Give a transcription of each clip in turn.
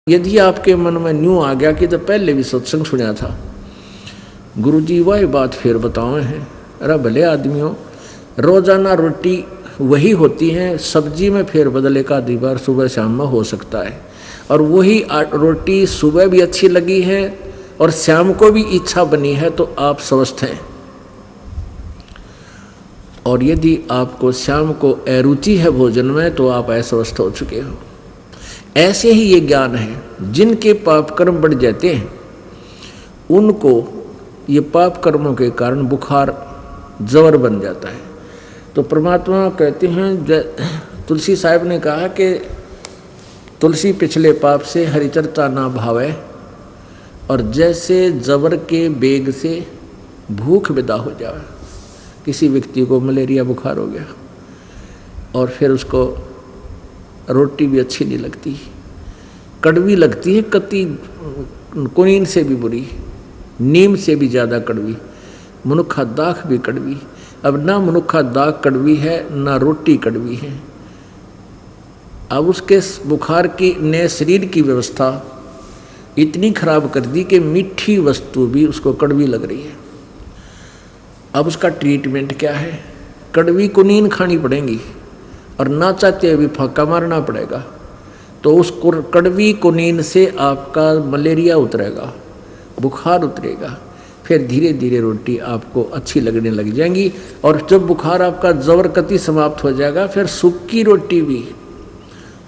यदि आपके मन में न्यू आ गया कि तो पहले भी सत्संग सुना था, गुरुजी वही बात फिर बताओ हैं। अरे भले आदमियों, रोजाना रोटी वही होती है, सब्जी में फेर बदल एक आधी बार सुबह शाम में हो सकता है, और वही रोटी सुबह भी अच्छी लगी है और शाम को भी इच्छा बनी है तो आप स्वस्थ हैं। और यदि आपको शाम को अरुचि है भोजन में तो आप अस्वस्थ हो चुके हो। ऐसे ही ये ज्ञान है, जिनके पाप कर्म बढ़ जाते हैं उनको ये पाप कर्मों के कारण बुखार जवर बन जाता है। तो परमात्मा कहते हैं, तुलसी साहब ने कहा कि तुलसी पिछले पाप से हरिचर्चा ना भावे, और जैसे जवर के बेग से भूख विदा हो जाए। किसी व्यक्ति को मलेरिया बुखार हो गया और फिर उसको रोटी भी अच्छी नहीं लगती, कड़वी लगती है, कति कुनीन से भी बुरी, नीम से भी ज़्यादा कड़वी, मनुखा दाख भी कड़वी। अब ना मनुखा दाख कड़वी है ना रोटी कड़वी है। अब उसके बुखार की ने शरीर की व्यवस्था इतनी खराब कर दी कि मीठी वस्तु भी उसको कड़वी लग रही है। अब उसका ट्रीटमेंट क्या है? कड़वी कुनीन खानी पड़ेगी और ना चाहते हुए फाका मारना पड़ेगा, तो उस कड़वी कुनीन से आपका मलेरिया उतरेगा, बुखार उतरेगा, फिर धीरे धीरे रोटी आपको अच्छी लगने लग जाएंगी। और जब बुखार आपका जबर कति समाप्त हो जाएगा, फिर सूखी रोटी भी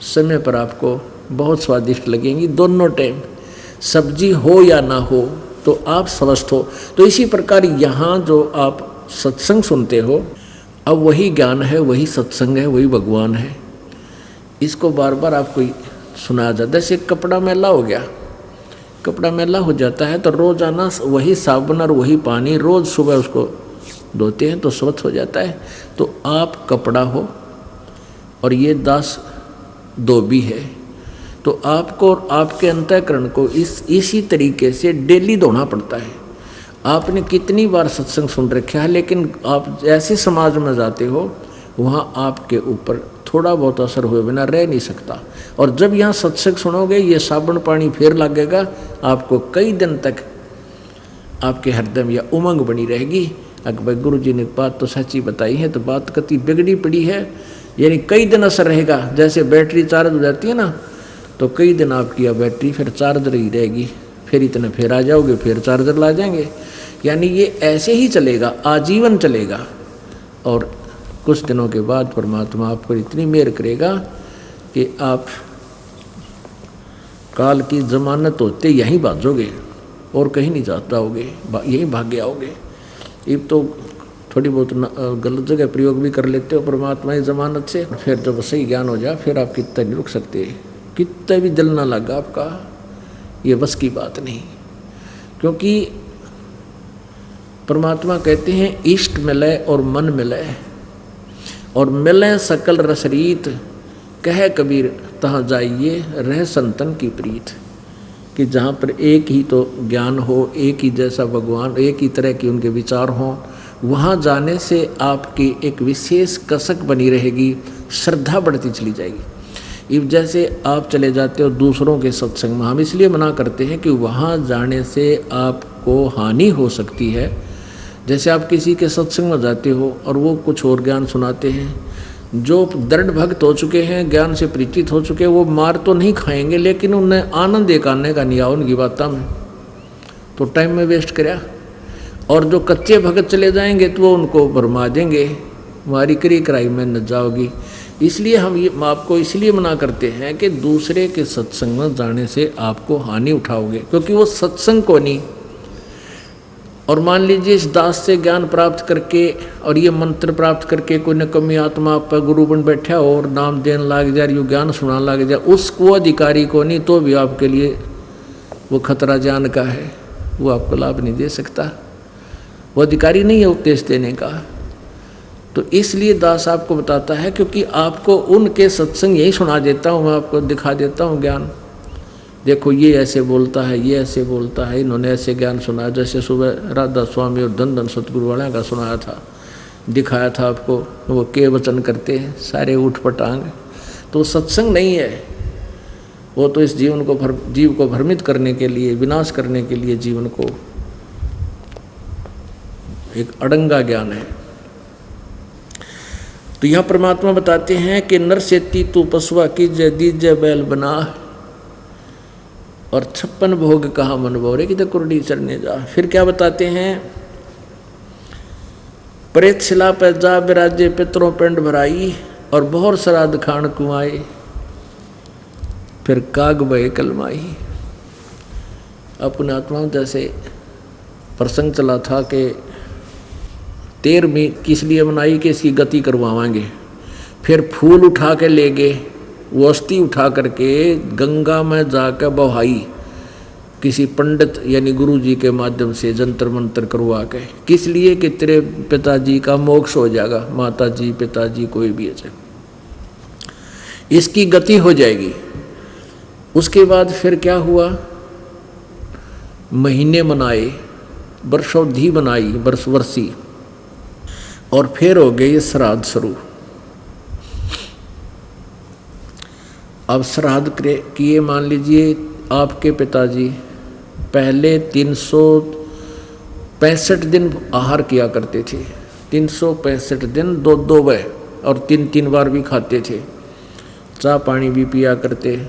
समय पर आपको बहुत स्वादिष्ट लगेंगी। दोनों टाइम सब्जी हो या ना हो तो आप स्वस्थ हो। तो इसी प्रकार यहाँ जो आप सत्संग सुनते हो, अब वही ज्ञान है, वही सत्संग है, वही भगवान है। इसको बार बार आपको सुनाया जाता है। जैसे कपड़ा मैला हो गया, कपड़ा मैला हो जाता है तो रोजाना वही साबुन और वही पानी रोज सुबह उसको धोते हैं तो स्वच्छ हो जाता है। तो आप कपड़ा हो और ये दास धोबी है, तो आपको और आपके अंतःकरण को इसी तरीके से डेली धोना पड़ता है। आपने कितनी बार सत्संग सुन रखा है, लेकिन आप ऐसे समाज में जाते हो वहाँ आपके ऊपर थोड़ा बहुत असर हुए बिना रह नहीं सकता। और जब यहाँ सत्संग सुनोगे, ये साबुन पानी फिर लगेगा, आपको कई दिन तक आपके हृदय में यह उमंग बनी रहेगी। अगर भाई गुरु जी ने बात तो सच्ची बताई है, तो बात कति बिगड़ी पड़ी है, यानी कई दिन असर रहेगा। जैसे बैटरी चार्ज हो जाती है ना, तो कई दिन आपकी यह बैटरी फिर चार्जर ही रहेगी, फिर इतने फिर आ जाओगे, फिर चार्जर ला जाएंगे। यानी ये ऐसे ही चलेगा, आजीवन चलेगा। और कुछ दिनों के बाद परमात्मा आप पर इतनी मेहर करेगा कि आप काल की जमानत होते यहीं भागोगे और कहीं नहीं जाता होगे, यहीं भाग आओगे। अब तो थोड़ी बहुत गलत जगह प्रयोग भी कर लेते हो परमात्मा की जमानत से, फिर जब सही ज्ञान हो जाए फिर आप कितना नहीं रुक सकते, कितना भी दिल ना लगा आपका, ये बस की बात नहीं। क्योंकि परमात्मा कहते हैं इष्ट मिले और मन मिले, और मिले सकल रसरीत, कह कबीर तहाँ जाइए रह संतन की प्रीत। कि जहाँ पर एक ही तो ज्ञान हो, एक ही जैसा भगवान, एक ही तरह के उनके विचार हों, वहाँ जाने से आपकी एक विशेष कसक बनी रहेगी, श्रद्धा बढ़ती चली जाएगी। इब जैसे आप चले जाते हो दूसरों के सत्संग में, हम इसलिए मना करते हैं कि वहाँ जाने से आपको हानि हो सकती है। जैसे आप किसी के सत्संग में जाते हो और वो कुछ और ज्ञान सुनाते हैं, जो दृढ़ भक्त हो चुके हैं, ज्ञान से परिचित हो चुके हैं, वो मार तो नहीं खाएंगे, लेकिन उन्हें आनंद एक आने का नहीं आ उनकी बातों में, तो टाइम में वेस्ट कराया। और जो कच्चे भगत चले जाएंगे तो वो उनको भरमा देंगे, हमारी करी कराई में न जाओगी। इसलिए हम ये आपको इसलिए मना करते हैं कि दूसरे के सत्संग में जाने से आपको हानि उठाओगे, क्योंकि वो सत्संग को नहीं। और मान लीजिए इस दास से ज्ञान प्राप्त करके और ये मंत्र प्राप्त करके कोई नकमी आत्मा आप पर गुरु बन बैठा हो और नाम देने लग जाए, यो ज्ञान सुनाने लग जाए, उसको अधिकारी को नहीं, तो भी आपके लिए वो खतरा जान का है, वो आपको लाभ नहीं दे सकता, वो अधिकारी नहीं है उपदेश देने का। तो इसलिए दास आपको बताता है, क्योंकि आपको उनके सत्संग यही सुना देता हूँ, मैं आपको दिखा देता हूँ ज्ञान, देखो ये ऐसे बोलता है, ये ऐसे बोलता है, इन्होंने ऐसे ज्ञान सुनाया। जैसे सुबह राधा स्वामी और धन धन सतगुरु वाला का सुनाया था, दिखाया था आपको, वो के वचन करते हैं सारे उठ पटांग। तो सत्संग नहीं है, वो तो इस जीव को भ्रमित करने के लिए, विनाश करने के लिए जीवन को एक अड़ंगा ज्ञान है। तो यह परमात्मा बताते हैं कि नर सेती तू पशुआ की जय दीजय बैल बना, और 56 भोग कहा मन बोरे कि तो कुरडी चढ़ने जा। फिर क्या बताते हैं, प्रेत शिला पे जा बिराजे पितरों पेंड भराई, और बहुत श्राद्ध खान कुआए फिर काग बहे कलमाई। अपने आत्मा में जैसे प्रसंग चला था कि 13वीं किस लिए बनाई कि इसकी गति करवाएंगे। फिर फूल उठा के ले गए, वो अस्थि उठा करके गंगा में जाकर बहाई, किसी पंडित यानी गुरु जी के माध्यम से जंतर मंत्र करवा के। किस लिए कि तेरे पिताजी का मोक्ष हो जाएगा, माता जी पिताजी कोई भी है, इसकी गति हो जाएगी। उसके बाद फिर क्या हुआ, महीने मनाए, वर्षोधि बनाई, वर्षी, और फिर हो गए ये श्राद्ध शुरू। अब श्राद्ध किए, मान लीजिए आपके पिताजी पहले 365 दिन आहार किया करते थे, 365 दिन 2 बार और 3 बार भी खाते थे, चाय पानी भी पिया करते।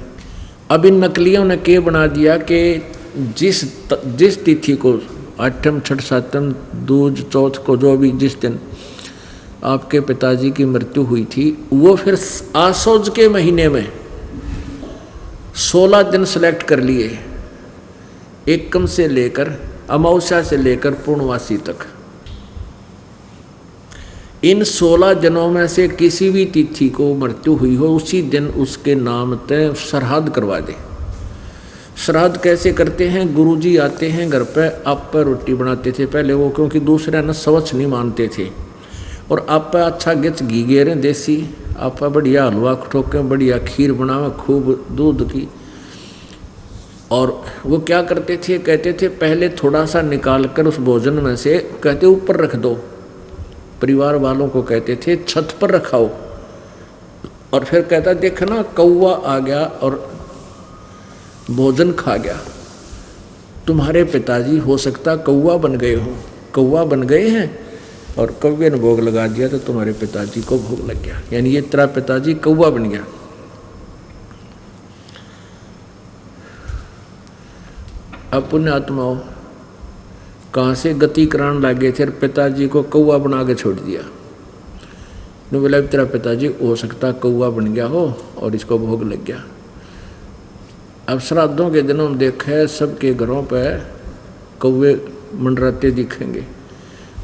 अब इन नकलियों ने क्या बना दिया कि जिस तिथि को, 8म 6ठ 7म दूज चौथ को, जो भी जिस दिन आपके पिताजी की मृत्यु हुई थी, वो फिर आसोज के महीने में 16 दिन सेलेक्ट कर लिए, एकम से लेकर अमावस्या से लेकर पूर्णवासी तक। इन 16 दिनों में से किसी भी तिथि को मृत्यु हुई हो, उसी दिन उसके नाम तय श्राद्ध करवा दे। श्राद्ध कैसे करते हैं, गुरुजी आते हैं घर पे, आप पर रोटी बनाते थे पहले वो, क्योंकि दूसरे न स्वच्छ नहीं मानते थे, और आप पे अच्छा गिच घी गेरे देसी, आप बढ़िया हलवा ठोके, बढ़िया खीर बनावे खूब दूध की। और वो क्या करते थे, कहते थे पहले थोड़ा सा निकाल कर उस भोजन में से कहते ऊपर रख दो, परिवार वालों को कहते थे छत पर रखाओ। और फिर कहता देखना कौवा आ गया और भोजन खा गया, तुम्हारे पिताजी हो सकता कौवा बन गए हो, कौवा बन गए हैं और कौवे ने भोग लगा दिया तो तुम्हारे पिताजी को भोग लग गया, यानी ये तेरा पिताजी कौवा बन गया। अब पुण्य आत्माओं कहाँ से गति कराने लगे थे, पिताजी को कौवा बना के छोड़ दिया। ने बोला तेरा पिताजी हो सकता कौवा बन गया हो और इसको भोग लग गया। अब श्राद्धों के दिनों में देखे सबके घरों पे कौवे मंडराते दिखेंगे,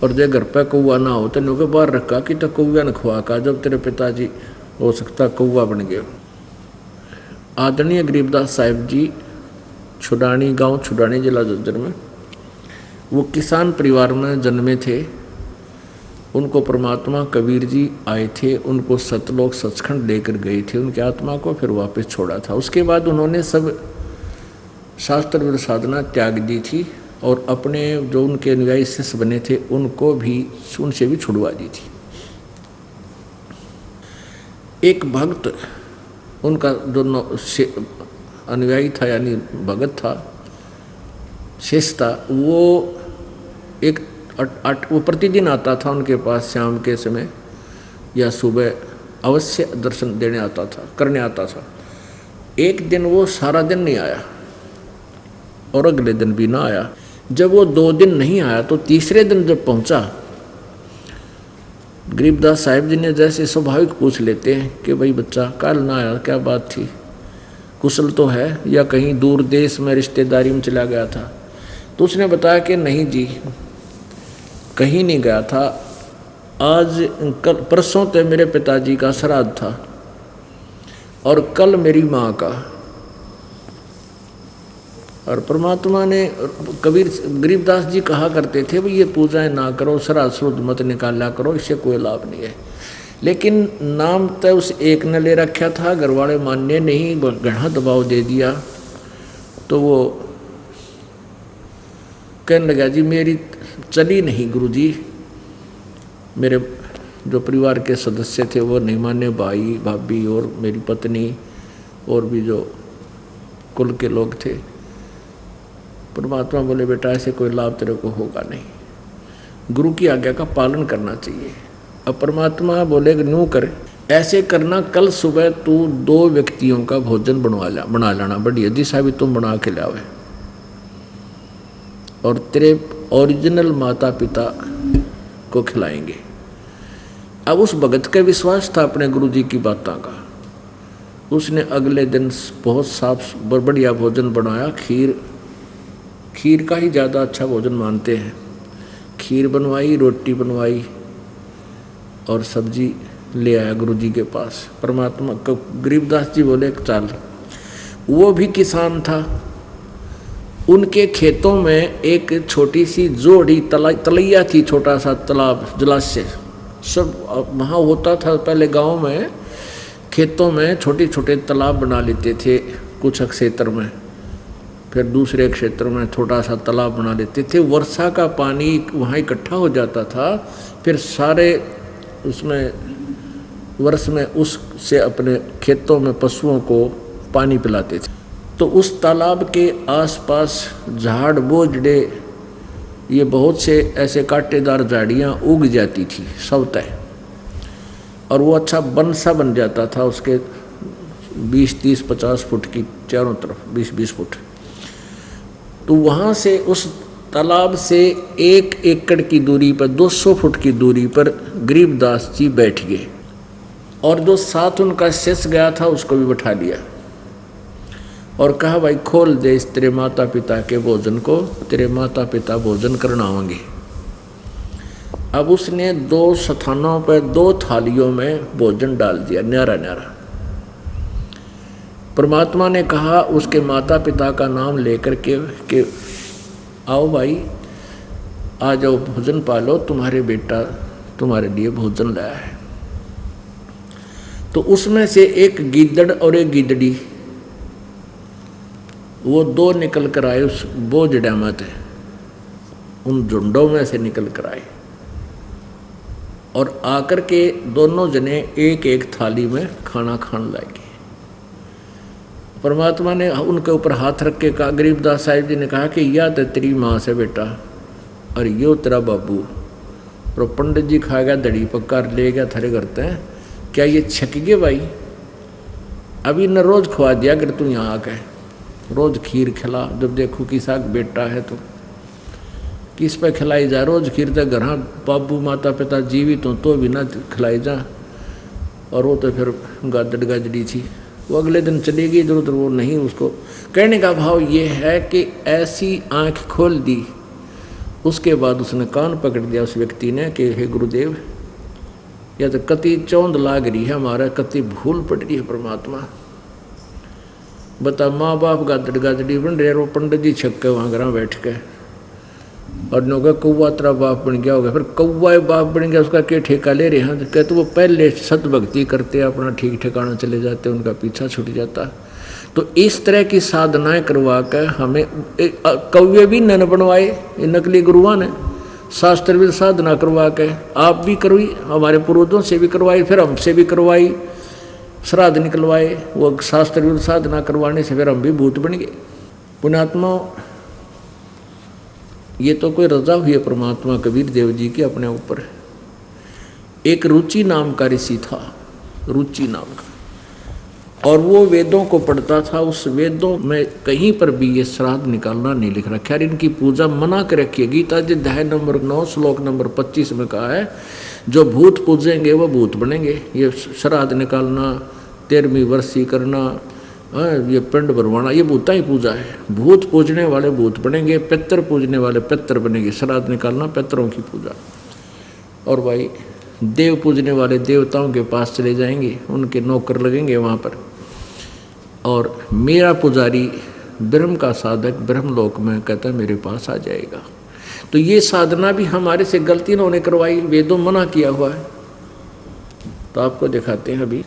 और जो घर पे कौवा ना हो तो नुके बाहर रखा कि तो कौवा न खुआ का, जब तेरे पिताजी हो सकता कौवा बन गए। आदरणीय गरीबदास साहिब जी छुडानी गांव, छुडानी जिला झज्जर में, वो किसान परिवार में जन्मे थे। उनको परमात्मा कबीर जी आए थे, उनको सतलोक सचखंड देकर गए थे उनकी आत्मा को, फिर वापस छोड़ा था। उसके बाद उन्होंने सब शास्त्र विद साधना त्याग दी थी और अपने जो उनके अनुयायी शिष्य बने थे उनको भी, उनसे भी छुड़वा दी थी। एक भक्त उनका जो अनुयायी था यानी भगत था, शेष था, वो वो प्रतिदिन आता था उनके पास, शाम के समय या सुबह अवश्य दर्शन देने आता था, करने आता था। एक दिन वो सारा दिन नहीं आया और अगले दिन भी ना आया। जब वो 2 दिन नहीं आया तो तीसरे दिन जब पहुंचा, गरीबदास साहिब जी ने जैसे स्वाभाविक पूछ लेते हैं कि भाई बच्चा कल ना आया, क्या बात थी, कुशल तो है या कहीं दूर देश में रिश्तेदारी में चला गया था? तो उसने बताया कि नहीं जी, कहीं नहीं गया था, आज कल परसों तक मेरे पिताजी का श्राद्ध था और कल मेरी माँ का। और परमात्मा ने, कबीर गरीबदास जी कहा करते थे भाई ये पूजाएं ना करो, श्राद्ध श्रुद्ध मत निकाला करो, इससे कोई लाभ नहीं है। लेकिन नाम तो उस एक ने ले रखा था, घर वाले मानने नहीं, गढ़ा दबाव दे दिया। तो वो कहने लगा जी मेरी चली नहीं गुरुजी, मेरे जो परिवार के सदस्य थे वो नहीं माने, भाई भाभी और मेरी पत्नी और भी जो कुल के लोग थे। परमात्मा बोले बेटा ऐसे कोई लाभ तेरे को होगा नहीं, गुरु की आज्ञा का पालन करना चाहिए। अब परमात्मा बोले न्यू कर, ऐसे करना, कल सुबह तू 2 व्यक्तियों का भोजन बना लेना, बढ़िया दिशा भी तुम बना के लावे, और तेरे ओरिजिनल माता पिता को खिलाएंगे। अब उस भगत का विश्वास था अपने गुरु जी की बातों का। उसने अगले दिन बहुत साफ बढ़िया भोजन बनाया। खीर का ही ज़्यादा अच्छा भोजन मानते हैं। खीर बनवाई, रोटी बनवाई और सब्जी ले आया गुरु जी के पास। परमात्मा को गरीबदास जी बोले चल, वो भी किसान था। उनके खेतों में एक छोटी सी जोड़ी तलैया थी, छोटा सा तालाब, जलाशय सब वहाँ होता था। पहले गांव में खेतों में छोटे छोटे तालाब बना लेते थे कुछ क्षेत्र में, फिर दूसरे क्षेत्र में छोटा सा तालाब बना लेते थे। वर्षा का पानी वहाँ इकट्ठा हो जाता था, फिर सारे उसमें वर्ष में उससे अपने खेतों में पशुओं को पानी पिलाते थे। तो उस तालाब के आसपास झाड़ बोझड़े, ये बहुत से ऐसे कांटेदार झाड़ियाँ उग जाती थी सब तय, और वो अच्छा वन सा बन जाता था। उसके 20-30-50 फुट की चारों तरफ 20-20 फुट। तो वहाँ से उस तालाब से 1 एकड़ की दूरी पर 200 फुट की दूरी पर गरीबदास जी बैठ गए, और जो साथ उनका शिष्य गया था उसको भी बैठा लिया और कहा भाई खोल दे इस तेरे माता पिता के भोजन को, तेरे माता पिता भोजन करना होंगे। अब उसने 2 स्थानों पर 2 थालियों में भोजन डाल दिया, न्यारा न्यारा। परमात्मा ने कहा उसके माता पिता का नाम लेकर के आओ भाई, आ जाओ भोजन पालो, तुम्हारे बेटा तुम्हारे लिए भोजन लाया है। तो उसमें से एक गीदड़ और एक गीदड़ी, वो 2 निकल कर आए उस बोझड़ा में थे, उन झुंडों में से निकल कर आए और आकर के दोनों जने एक एक थाली में खाना खाने लगे। परमात्मा ने उनके ऊपर हाथ रख के कहा, गरीबदास साहिब जी ने कहा कि या तो तेरी माँ से बेटा और यो तेरा बाबू। और पंडित जी खा गया, दड़ी पक्का ले गया थारे करते हैं, क्या ये छक गए भाई? अभी न रोज खवा दिया कर तू यहाँ आके, रोज खीर खिला, जब देखो कि साग बेटा है तो किस पे खिलाई जा, रोज खीर तो घर बाबू माता पिता जीवित हो तो भी ना खिलाई जा। और वो तो फिर गादड़ गाजड़ी थी, वो अगले दिन चली गई इधर उधर, वो नहीं। उसको कहने का भाव ये है कि ऐसी आंख खोल दी, उसके बाद उसने कान पकड़ दिया उस व्यक्ति ने कि हे गुरुदेव, या तो कति चौंध लाग रही है हमारा, कति भूल पड़ रही है परमात्मा। बता माँ बाप गादड़ गाजड़ी बन रहे, वो पंडित जी छक्के वहाँ घर बैठ के, और नो का कौवा तेरा बाप बन गया होगा। फिर कौवा बाप बन गया, उसका क्या ठेका ले रहे हैं? कहते वो पहले सतभक्ति करते अपना ठीक ठिकाना चले जाते, उनका पीछा छूट जाता। तो इस तरह की साधनाएं करवा कर हमें कौवे भी न बनवाए, नकली गुरुआ ने शास्त्र भी साधना करवा के आप भी करवाई, हमारे पूर्वजों से भी करवाई, फिर हमसे भी करवाई, श्राद्ध निकलवाए। वो शास्त्र भी साधना करवाने से फिर हम भी भूत बन गए। पुण्यात्मा, ये तो कोई रजा हुई है परमात्मा कबीर देव जी की अपने ऊपर। एक रुचि नाम का ऋषि था, रुचि नाम का, और वो वेदों को पढ़ता था। उस वेदों में कहीं पर भी ये श्राद्ध निकालना नहीं लिख रखा है, इनकी पूजा मना कर रखी है। गीता जी अध्याय नंबर 9 श्लोक नंबर 25 में कहा है, जो भूत पूजेंगे वो भूत बनेंगे। ये श्राद्ध निकालना, 13वीं वर्षी करना, ये पिंड भरवाना, ये भूता ही पूजा है। भूत पूजने वाले भूत बनेंगे, पितर पूजने वाले पितर बनेंगे। श्राद्ध निकालना पितरों की पूजा, और भाई देव पूजने वाले देवताओं के पास चले जाएंगे, उनके नौकर लगेंगे वहाँ पर। और मेरा पुजारी ब्रह्म का साधक ब्रह्मलोक में कहता है मेरे पास आ जाएगा। तो ये साधना भी हमारे से गलती इन्होंने करवाई, वेदों मना किया हुआ है। तो आपको दिखाते हैं, अभी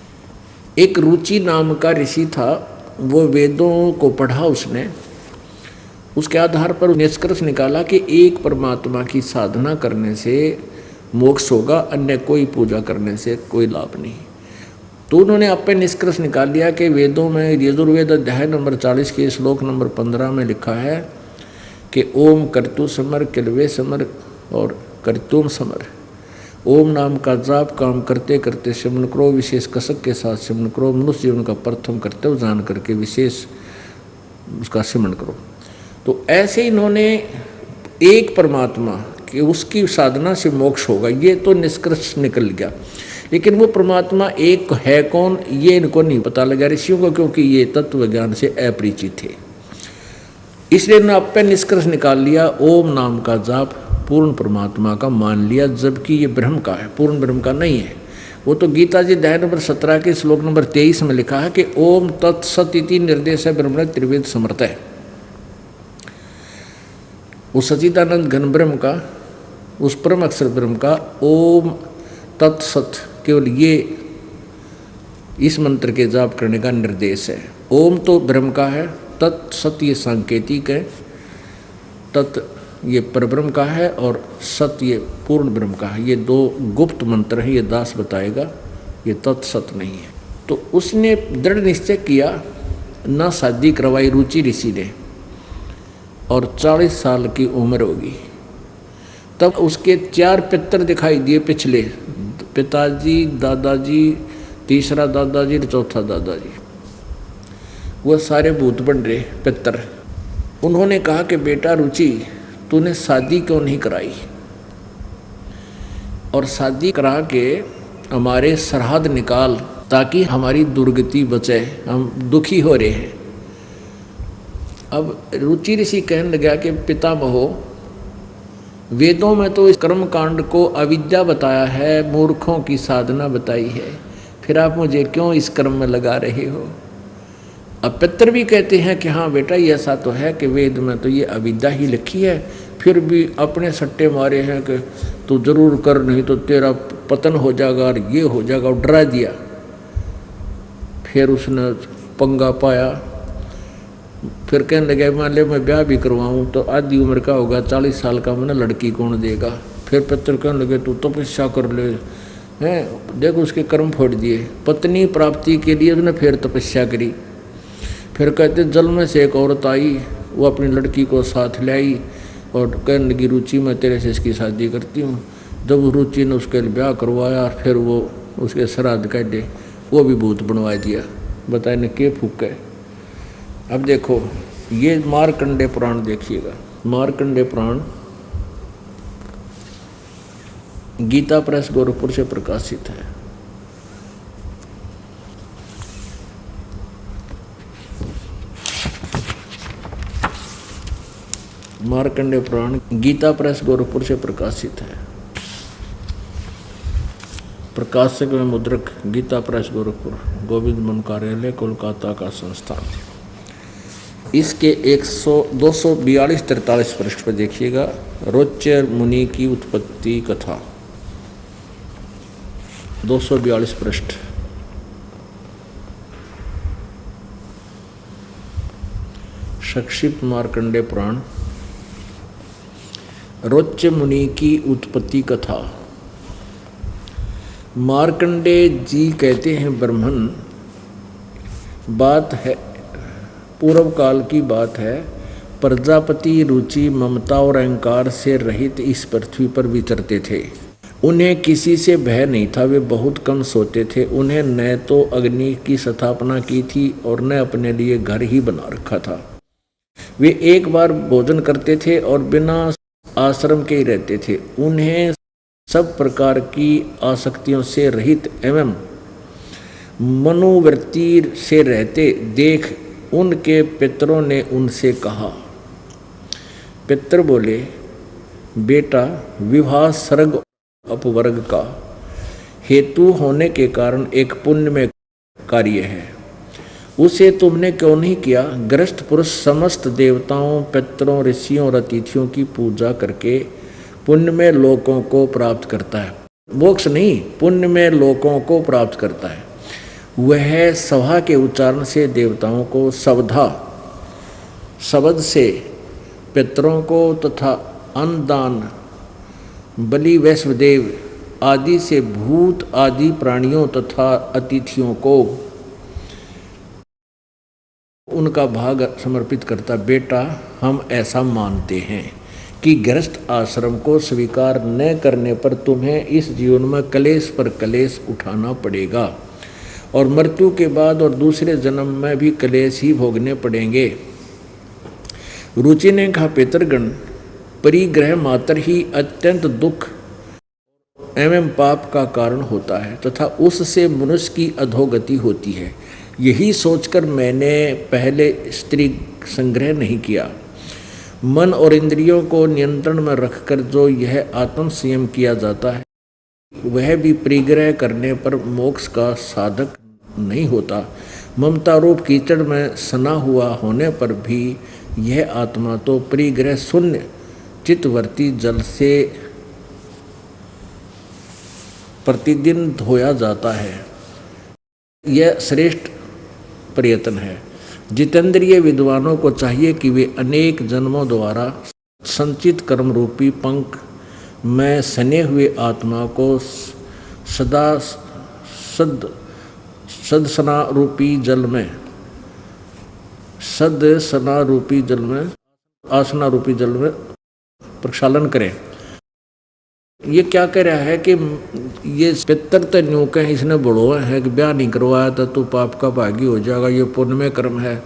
एक रुचि नाम का ऋषि था, वो वेदों को पढ़ा उसने, उसके आधार पर निष्कर्ष निकाला कि एक परमात्मा की साधना करने से मोक्ष होगा, अन्य कोई पूजा करने से कोई लाभ नहीं। तो उन्होंने अपने निष्कर्ष निकाल लिया कि वेदों में यजुर्वेद अध्याय नंबर 40 के श्लोक नंबर 15 में लिखा है कि ओम कर्तु समर किलवे समर और कर्तुम समर। ओम नाम का जाप काम करते करते सिमरण करो, विशेष कसक के साथ सिमरण करो, मनुष्य जीवन का प्रथम कर्तव्य जान करके विशेष उसका सिमरण करो। तो ऐसे इन्होंने एक परमात्मा कि उसकी साधना से मोक्ष होगा ये तो निष्कर्ष निकल गया, लेकिन वो परमात्मा एक है कौन ये इनको नहीं पता लगा ऋषियों को, क्योंकि ये तत्व ज्ञान से अपरिचित थे। इसलिए इन्होंने अपने निष्कर्ष निकाल लिया, ओम नाम का जाप पूर्ण परमात्मा का मान लिया, जबकि ये ब्रह्म का है, पूर्ण ब्रह्म का नहीं है। वो तो गीता जी अध्याय नंबर 17 के श्लोक नंबर 23 में लिखा है कि ओम तत्सत इति निर्देश है ब्रह्म त्रिवेद समर्थ है। उस सच्चिदानंद घन ब्रह्म का, उस परम अक्षर ब्रह्म का ओम तत्सत केवल ये इस मंत्र के जाप करने का निर्देश है। ओम तो ब्रह्म का है, तत्सत ये सांकेतिक है, तत् ये परब्रह्म का है और सत ये पूर्ण ब्रह्म का है। ये दो गुप्त मंत्र है, ये दास बताएगा, ये तत्सत नहीं है। तो उसने दृढ़ निश्चय किया, ना शादी करवाई रुचि ऋषि ने, और 40 साल की उम्र होगी। तब उसके 4 पितर दिखाई दिए पिछले, पिताजी, दादाजी, तीसरा दादाजी और चौथा दादाजी, वो सारे भूत बन रहे पितर। उन्होंने कहा कि बेटा रुचि तूने शादी क्यों नहीं कराई, और शादी करा के हमारे श्राद्ध निकाल ताकि हमारी दुर्गति बचे, हम दुखी हो रहे हैं। अब रुचि ऋषि कहने लगा कि पितामहो, वेदों में तो इस कर्म कांड को अविद्या बताया है, मूर्खों की साधना बताई है, फिर आप मुझे क्यों इस कर्म में लगा रहे हो। अब पितर भी कहते हैं कि हाँ बेटा ये ऐसा तो है कि वेद में तो ये अविद्या ही लिखी है, फिर भी अपने सट्टे मारे हैं कि तू जरूर कर नहीं तो तेरा पतन हो जाएगा और ये हो जाएगा, और डरा दिया। फिर उसने पंगा पाया, फिर कहने लगे मान ले मैं ब्याह भी करवाऊँ तो आधी उम्र का होगा, 40 साल का मैंने लड़की कौन देगा। फिर पितर कहने लगे तू तपस्या कर ले, हैं देखो उसके कर्म फोड़ दिए। पत्नी प्राप्ति के लिए उसने फिर तपस्या करी। फिर कहते जल में से एक औरत आई, वो अपनी लड़की को साथ ले आई और कहने लगी रुचि मैं तेरे से इसकी शादी करती हूँ। जब रुचि ने उसके लिए ब्याह करवाया, फिर वो उसके श्राद्ध काटे, वो भी भूत बनवा दिया। बताए न के फूके। अब देखो ये मार्कंडे पुराण देखिएगा, मार्कंडे पुराण गीता प्रेस गोरखपुर से प्रकाशित है। मार्कंडे पुराण गीता प्रेस गोरखपुर से प्रकाशित है। प्रकाशक में मुद्रक गीता प्रेस गोरखपुर, गोविंद मन कार्यालय कोलकाता का संस्थान। इसके 242-43 पृष्ठ पर देखिएगा, रोच्य मुनि की उत्पत्ति कथा, 242 पृष्ठ। संक्षिप्त मार्कंडे पुराण, रोच्य मुनि की उत्पत्ति कथा। मार्कंडे जी कहते हैं ब्राह्मण, बात है पूर्व काल की बात है, प्रजापति रुचि ममता और अहंकार से रहित इस पृथ्वी पर विचरते थे। उन्हें किसी से भय नहीं था, वे बहुत कम सोते थे। उन्हें न तो अग्नि की स्थापना की थी और न अपने लिए घर ही बना रखा था। वे एक बार भोजन करते थे और बिना आश्रम के ही रहते थे। उन्हें सब प्रकार की आसक्तियों से रहित एवं मनोवृत्ति से रहते देख उनके पितरों ने उनसे कहा। पितर बोले, बेटा विवाह सर्ग अपवर्ग का हेतु होने के कारण एक पुण्यमय कार्य है, उसे तुमने क्यों नहीं किया। गृहस्थ पुरुष समस्त देवताओं, पितरों, ऋषियों और अतिथियों की पूजा करके पुण्यमय लोकों को प्राप्त करता है। मोक्ष नहीं, पुण्यमय लोकों को प्राप्त करता है। वह सभा के उच्चारण से देवताओं को, सवधा शब्द से पितरों को तथा अन्नदान बलि वैश्वदेव आदि से भूत आदि प्राणियों तथा अतिथियों को उनका भाग समर्पित करता। बेटा, हम ऐसा मानते हैं कि गृहस्थ आश्रम को स्वीकार न करने पर तुम्हें इस जीवन में कलेश पर कलेश उठाना पड़ेगा और मृत्यु के बाद और दूसरे जन्म में भी कलेश ही भोगने पड़ेंगे। रुचि ने कहा, पितृगण, परिग्रह मात्र ही अत्यंत दुख एवं पाप का कारण होता है तथा उससे मनुष्य की अधोगति होती है। यही सोचकर मैंने पहले स्त्री संग्रह नहीं किया। मन और इंद्रियों को नियंत्रण में रखकर जो यह आत्म संयम किया जाता है वह भी परिग्रह करने पर मोक्ष का साधक नहीं होता। ममता रूप कीचड़ में सना हुआ होने पर भी यह आत्मा तो परिग्रह शून्य चित्तवर्ती जल से प्रतिदिन धोया जाता है। यह श्रेष्ठ प्रयत्न है। जितेंद्रिय विद्वानों को चाहिए कि वे अनेक जन्मों द्वारा संचित कर्म रूपी पंख में सने हुए आत्मा को सदा सदसना रूपी जल में आसना रूपी जल में प्रक्षालन करें। ये क्या कह रहा है कि ये पितर तन्यू के इसने बढ़ोआ है कि ब्याह नहीं करवाया था तू पाप का भागी हो जाएगा, ये पुण्य में कर्म है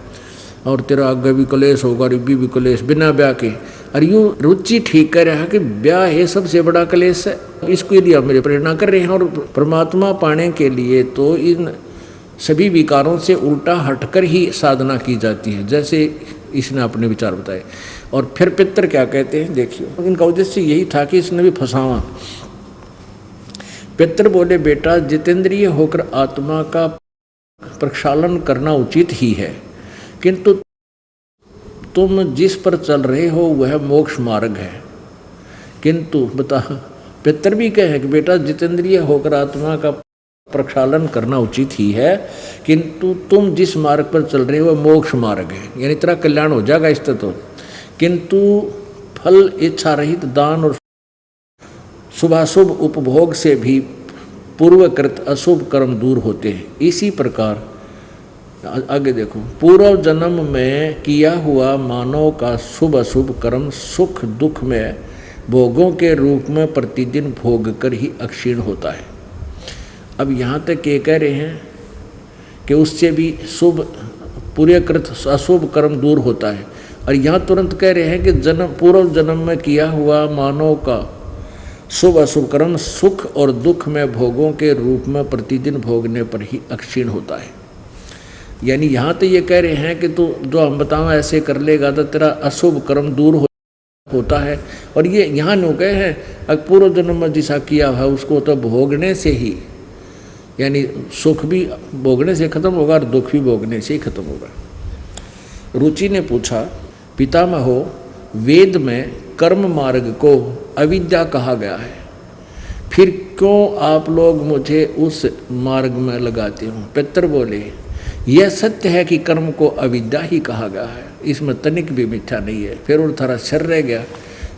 और तेरा आगे भी कलेश होगा, रिब्बी भी कलेश बिना ब्याह के। और यूँ रुचि ठीक कह रहा है कि ब्याह है सबसे बड़ा कलेश है। इसके लिए आप मेरे प्रेरणा कर रहे हैं और परमात्मा पाने के लिए तो इन सभी विकारों से उल्टा हटकर ही साधना की जाती है, जैसे इसने अपने विचार बताए। और फिर पितर क्या कहते हैं देखिए, इनका उद्देश्य यही था कि इसने भी फंसावा। पितर बोले, बेटा, जितेंद्रिय होकर आत्मा का प्रक्षालन करना उचित ही है, किंतु तुम जिस पर चल रहे हो वह मोक्ष मार्ग है। किंतु बता, पितर भी कहे कि बेटा, जितेंद्रिय होकर आत्मा का प्रक्षालन करना उचित ही है, किंतु तुम जिस मार्ग पर चल रहे हो मोक्ष मार्ग है, यानी तेरा कल्याण हो जाएगा इससे तो। किंतु फल इच्छा रहित दान और शुभाशुभ उपभोग से भी पूर्वकृत अशुभ कर्म दूर होते हैं। इसी प्रकार आगे देखो, पूर्व जन्म में किया हुआ मानव का शुभ अशुभ कर्म सुख दुख में भोगों के रूप में प्रतिदिन भोग कर ही अक्षीण होता है। अब यहाँ तक ये कह रहे हैं कि उससे भी शुभ पूर्वकृत अशुभ कर्म दूर होता है, और यहाँ तुरंत कह रहे हैं कि पूर्व जन्म में किया हुआ मानव का शुभ अशुभ कर्म सुख और दुख में भोगों के रूप में प्रतिदिन भोगने पर ही अक्षीण होता है। यानी यहाँ तो ये कह रहे हैं कि तू जो हम बताओ ऐसे कर लेगा तो तेरा अशुभ कर्म दूर होता है। और ये यहाँ नो कहे हैं पूर्व जन्म में जिसा किया है उसको तो भोगने से ही, यानी सुख भी भोगने से खत्म होगा और दुख भी भोगने से ही खत्म होगा। रुचि ने पूछा, पितामहो, वेद में कर्म मार्ग को अविद्या कहा गया है, फिर क्यों आप लोग मुझे उस मार्ग में लगाते हो? पितर बोले, यह सत्य है कि कर्म को अविद्या ही कहा गया है, इसमें तनिक भी मिथ्या नहीं है। फिर और थारा शर रह गया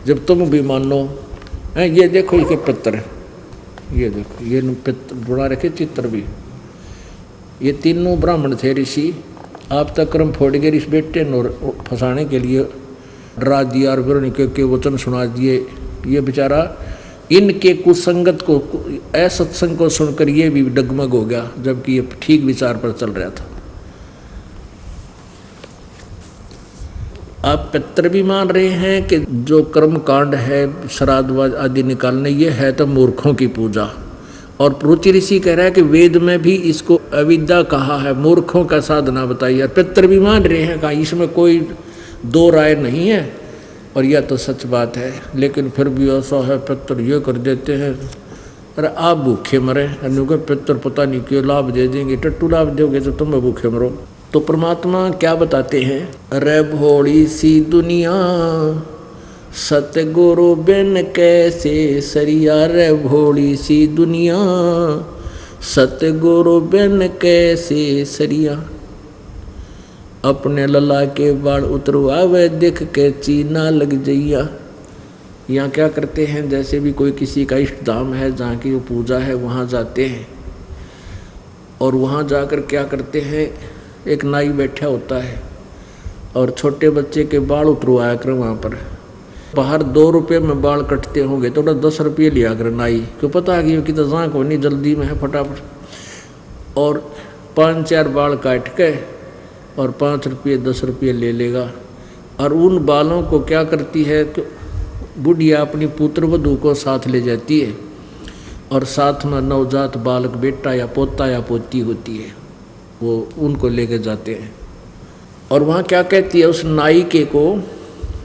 जब तुम भी मानो। ये देखो इसके पितर, ये देखो ये पितर बुरा रखे चित्र भी, ये तीनों ब्राह्मण थे ऋषि। आप तक कर्म फोड़ गए इस बेटे नोर फंसाने के लिए डरा दिया और फिर के वचन सुना दिए। ये बेचारा इनके कुसंगत को असत्संग को सुनकर ये भी डगमग हो गया, जबकि ये ठीक विचार पर चल रहा था। आप पितर भी मान रहे हैं कि जो कर्म कांड है श्राद्ध आदि निकालने, ये है तो मूर्खों की पूजा। और रुचि ऋषि कह रहा है कि वेद में भी इसको अविद्या कहा है, मूर्खों का साधना बताइए। और पितर भी मान रहे हैं, कहा इसमें कोई दो राय नहीं है और यह तो सच बात है। लेकिन फिर भी ऐसा है, पितर ये कर देते हैं, अरे आप भूखे मरे, अनुगे पितर पता नहीं क्यों लाभ दे देंगे, टट्टू लाभ दोगे तो तुम भूखे मरो। तो परमात्मा क्या बताते हैं, रे भोली सी दुनिया सतगुरु बिन कैसे सरिया, रे भोली सी दुनिया सतगुरु बिन कैसे सरिया। अपने लला के बाल उतरवावे देख के चीना लग जइया। यहाँ क्या करते हैं, जैसे भी कोई किसी का इष्ट धाम है जहाँ की पूजा है वहाँ जाते हैं, और वहाँ जाकर क्या करते हैं, एक नाई बैठा होता है और छोटे बच्चे के बाल उतरवाया कर वहाँ पर। बाहर 2 रुपये में बाल कटते होंगे तो 10 रुपये लिया कर नाई, क्यों पता है कि तो जहाँ को नहीं जल्दी में है फटाफट, और 5-4 बाल काट के और 5 रुपये 10 रुपये ले लेगा। और उन बालों को क्या करती है कि बुढ़िया अपनी पुत्र वधू को साथ ले जाती है, और साथ में नवजात बालक बेटा या पोता या पोती होती है, वो उनको लेके जाते हैं। और वहाँ क्या कहती है, उस नाई के को,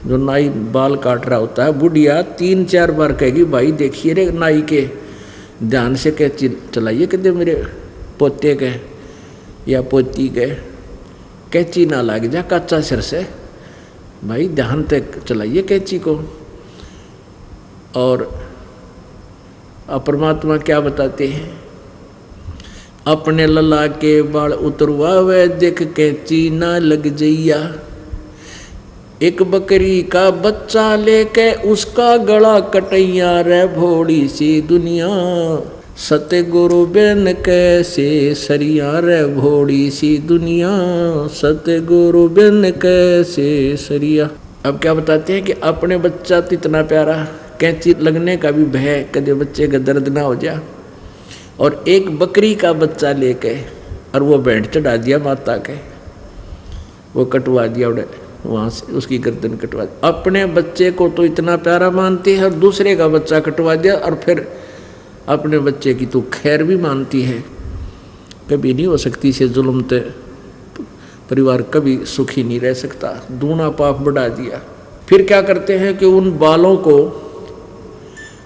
जो नाई बाल काट रहा होता है, बुढ़िया 3-4 बार कहेगी, भाई देखिए रे नाई के, ध्यान से कैंची चलाइए, कहते मेरे पोते के या पोती के कैंची ना लग जा कच्चा सिर से, भाई ध्यान तक चलाइए कैंची को। और परमात्मा क्या बताते हैं, अपने लला के बाल उतरवावे देख कैंची ना लग जइया, एक बकरी का बच्चा लेके उसका गला कटैया रे भोड़ी सी दुनिया, सतगुरु बिन कैसे सरिया रे भोड़ी सी दुनिया, सतगुरु बिन कैसे सरिया। अब क्या बताते हैं कि अपने बच्चा तो इतना प्यारा, कैंची लगने का भी भय, कदे बच्चे का दर्द ना हो जाए, और एक बकरी का बच्चा लेके और वो बैंड चढ़ा दिया माता के, वो कटवा दिया उड़े वहाँ से, उसकी गर्दन कटवा दी। अपने बच्चे को तो इतना प्यारा मानती है और दूसरे का बच्चा कटवा दिया, और फिर अपने बच्चे की तो खैर भी मानती है। कभी नहीं हो सकती से जुल्म, ते परिवार कभी सुखी नहीं रह सकता, दूना पाप बढ़ा दिया। फिर क्या करते हैं कि उन बालों को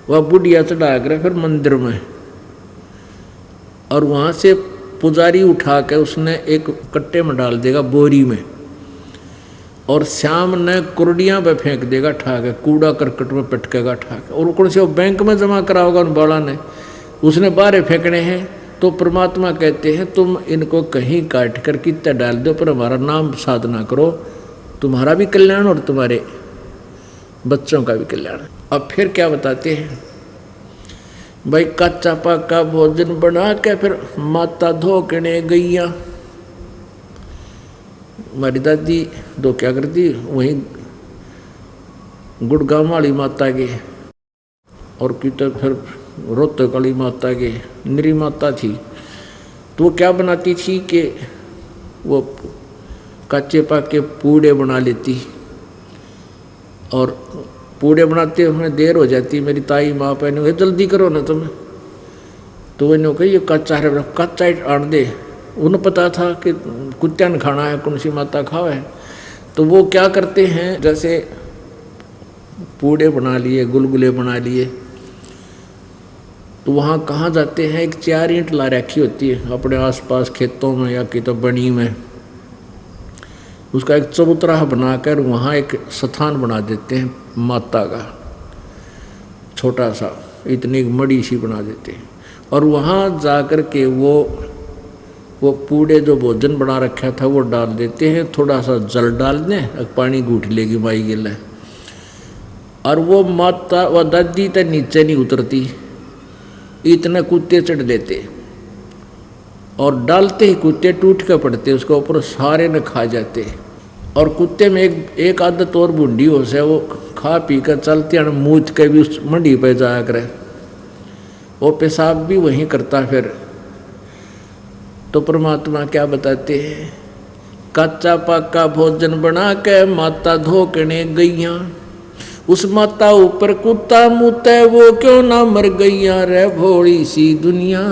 वह बुढ़िया चढ़ा कर फिर मंदिर में, और वहाँ से पुजारी उठा के उसने एक कट्टे में डाल देगा, बोरी में, और शाम ने कुर्डियाँ पे फेंक देगा ठा के, कूड़ा करकट में पटकेगा ठा के, और कौन से वो बैंक में जमा करा होगा उन बाड़ा ने, उसने बाहर फेंकने हैं। तो परमात्मा कहते हैं तुम इनको कहीं काट कर कितना डाल दो, पर हमारा नाम साधना करो, तुम्हारा भी कल्याण और तुम्हारे बच्चों का भी कल्याण। अब फिर क्या बताते हैं, भाई कच्चा पक्का भोजन बना के फिर माता धोकने गईया। हमारी दादी दो क्या करती, वहीं गुड़गांव वाली माता के, और की तो फिर रोहतक वाली माता के निरी माता थी, तो वो क्या बनाती थी कि वो कच्चे पक्के पूड़े बना लेती, और पूड़े बनाते हुए देर हो जाती, मेरी ताई माँ पहने जल्दी करो ना तुम्हें, तो इन्हों कही ये कच्चा है, कच्चा आन दे। उन्हें पता था कि कुत्ता ने खाना है, कौन सी माता खावा है, तो वो क्या करते हैं, जैसे पूड़े बना लिए, गुलगुले बना लिए, तो वहाँ कहाँ जाते हैं, एक 4 ईंट ला रखी होती है अपने आसपास खेतों में या कि तो बनी में, उसका एक चबूतरा बनाकर वहाँ एक स्थान बना देते हैं माता का, छोटा सा, इतनी मड़ी सी बना देते हैं, और वहाँ जाकर के वो पूड़े जो भोजन बना रखा था वो डाल देते हैं, थोड़ा सा जल डाल दें, पानी घूट लेगी माई गिला, और वो माता व दादी तो नीचे नहीं उतरती, इतने कुत्ते चढ़ देते, और डालते ही कुत्ते टूट के पड़ते उसके ऊपर, सारे ने खा जाते। और कुत्ते में एक आदत और बूढ़ी हो से, वो खा पी कर चलते हैं, मूत के भी उस मंडी पे जाया करे, वो पेशाब भी वहीं करता। फिर तो परमात्मा क्या बताते हैं, कच्चा पक्का भोजन बना के माता धोकने गईया, उस माता ऊपर कुत्ता मुते वो क्यों ना मर गईया रे भोली सी दुनिया,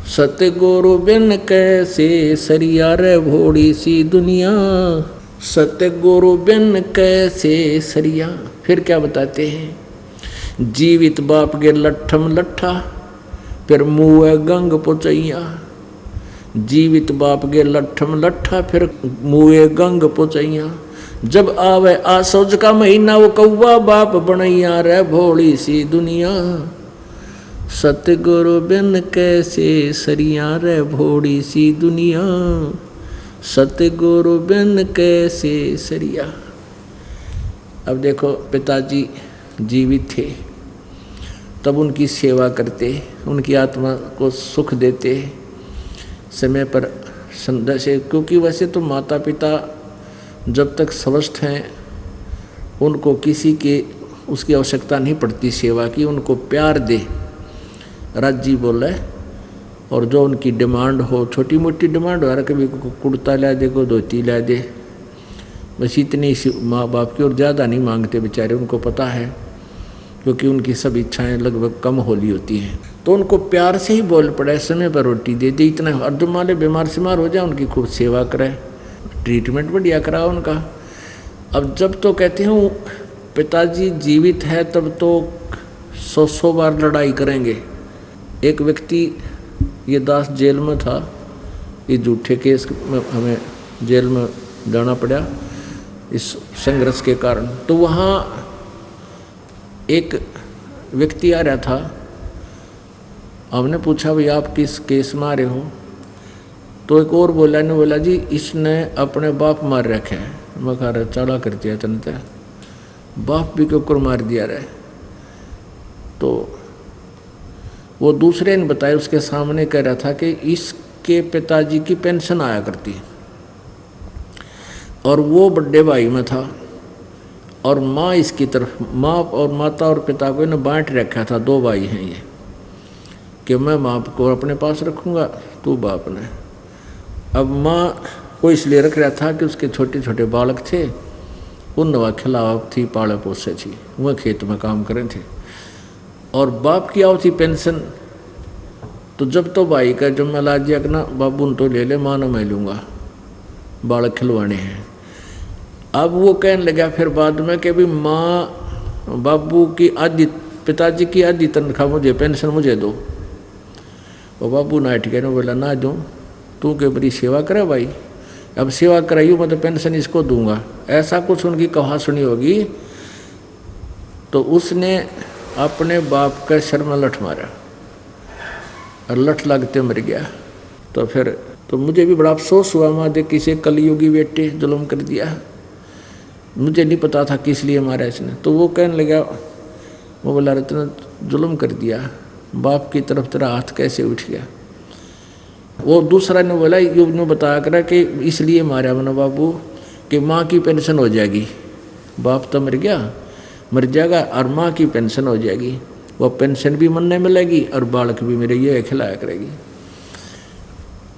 सतगुरु बिन कैसे सरिया रे भोली सी दुनिया, सतगुरु बिन कैसे सरिया। फिर क्या बताते हैं, जीवित बाप के लट्ठम लट्ठा फिर मुँह गंग पुचैया, जीवित बाप के लट्ठम लट्ठा फिर मुँह गंग पुचैया, जब आवे आसोज का महीना वो कौवा बाप बनैया रे भोली सी दुनिया, सतगुरु बिन कैसे सरिया रे भोली सी दुनिया, सतगुरु बिन कैसे सरिया। अब देखो पिताजी जीवित थे तब उनकी सेवा करते, उनकी आत्मा को सुख देते समय पर संदेश, क्योंकि वैसे तो माता पिता जब तक स्वस्थ हैं उनको किसी के उसकी आवश्यकता नहीं पड़ती सेवा की, उनको प्यार दे। राजी बोले और जो उनकी डिमांड हो, छोटी मोटी डिमांड हो, कभी को कुर्ता ला दे, को धोती ला दे, बस इतनी माँ बाप की, और ज़्यादा नहीं मांगते बेचारे, उनको पता है क्योंकि उनकी सब इच्छाएं लगभग कम होली होती हैं। तो उनको प्यार से ही बोल पड़े, समय पर रोटी दे दे, इतना। और जो माले बीमार सीमार हो जाए उनकी खूब सेवा करे, ट्रीटमेंट बढ़िया कराओ उनका। अब जब तो कहते हैं पिताजी जीवित है तब तो 100 बार लड़ाई करेंगे। एक व्यक्ति, ये दास जेल में था, ये झूठे केस में हमें जेल में जाना पड़ा इस संघर्ष के कारण। तो वहाँ एक व्यक्ति आ रहा था, हमने पूछा भाई आप किस केस में आ रहे हो? तो एक और बोला जी इसने अपने बाप मार रखे है। मैं कह रहा चाला कर दिया तनते, बाप भी क्यों मार दिया रहे। तो वो दूसरे ने बताया, उसके सामने कह रहा था कि इसके पिताजी की पेंशन आया करती और वो बड़े भाई में था, और माँ इसकी तरफ, माँ और माता और पिता को इन्हें बांट रखा था, 2 भाई हैं ये, कि मैं माँ को अपने पास रखूँगा, तू बाप ने। अब माँ को इसलिए रख रहा था कि उसके छोटे छोटे बालक थे, उन नवा खिलाव थी, पाले पोसे थी, वह खेत में काम करे थे, और बाप की आओ थी पेंशन। तो जब तो भाई का जब मैं ला दिया कि ना बाबू न तो ले ले, माँ न मैं लूँगा, बालक खिलवाने हैं। अब वो कहने लगा फिर बाद में कि भी माँ बाबू की आधी, पिताजी की आधी तनख्वाह मुझे, पेंशन मुझे दो। और बाबू नाट के बोला ना दूँ, तू के बड़ी सेवा करे भाई, अब सेवा कराइयो मैं तो पेंशन इसको दूंगा, ऐसा कुछ उनकी कहा सुनी होगी। तो उसने अपने बाप का सर में लठ मारा और लठ लगते मर गया। तो फिर तो मुझे भी बड़ा अफसोस हुआ, माँ देख किसी कलयुगी बेटे जुल्म कर दिया, मुझे नहीं पता था किस लिए मारा इसने। तो वो कहने लगा, वो बोला रत्न जुल्म कर दिया, बाप की तरफ तेरा हाथ कैसे उठ गया? वो दूसरा ने बोला, युग ने बताया करा कि इसलिए मारा मैंने बाबू कि माँ की पेंशन हो जाएगी, बाप तो मर गया, मर जाएगा और माँ की पेंशन हो जाएगी, वो पेंशन भी मन नहीं मिलेगी और बालक भी मेरे ये खिलाया करेगी।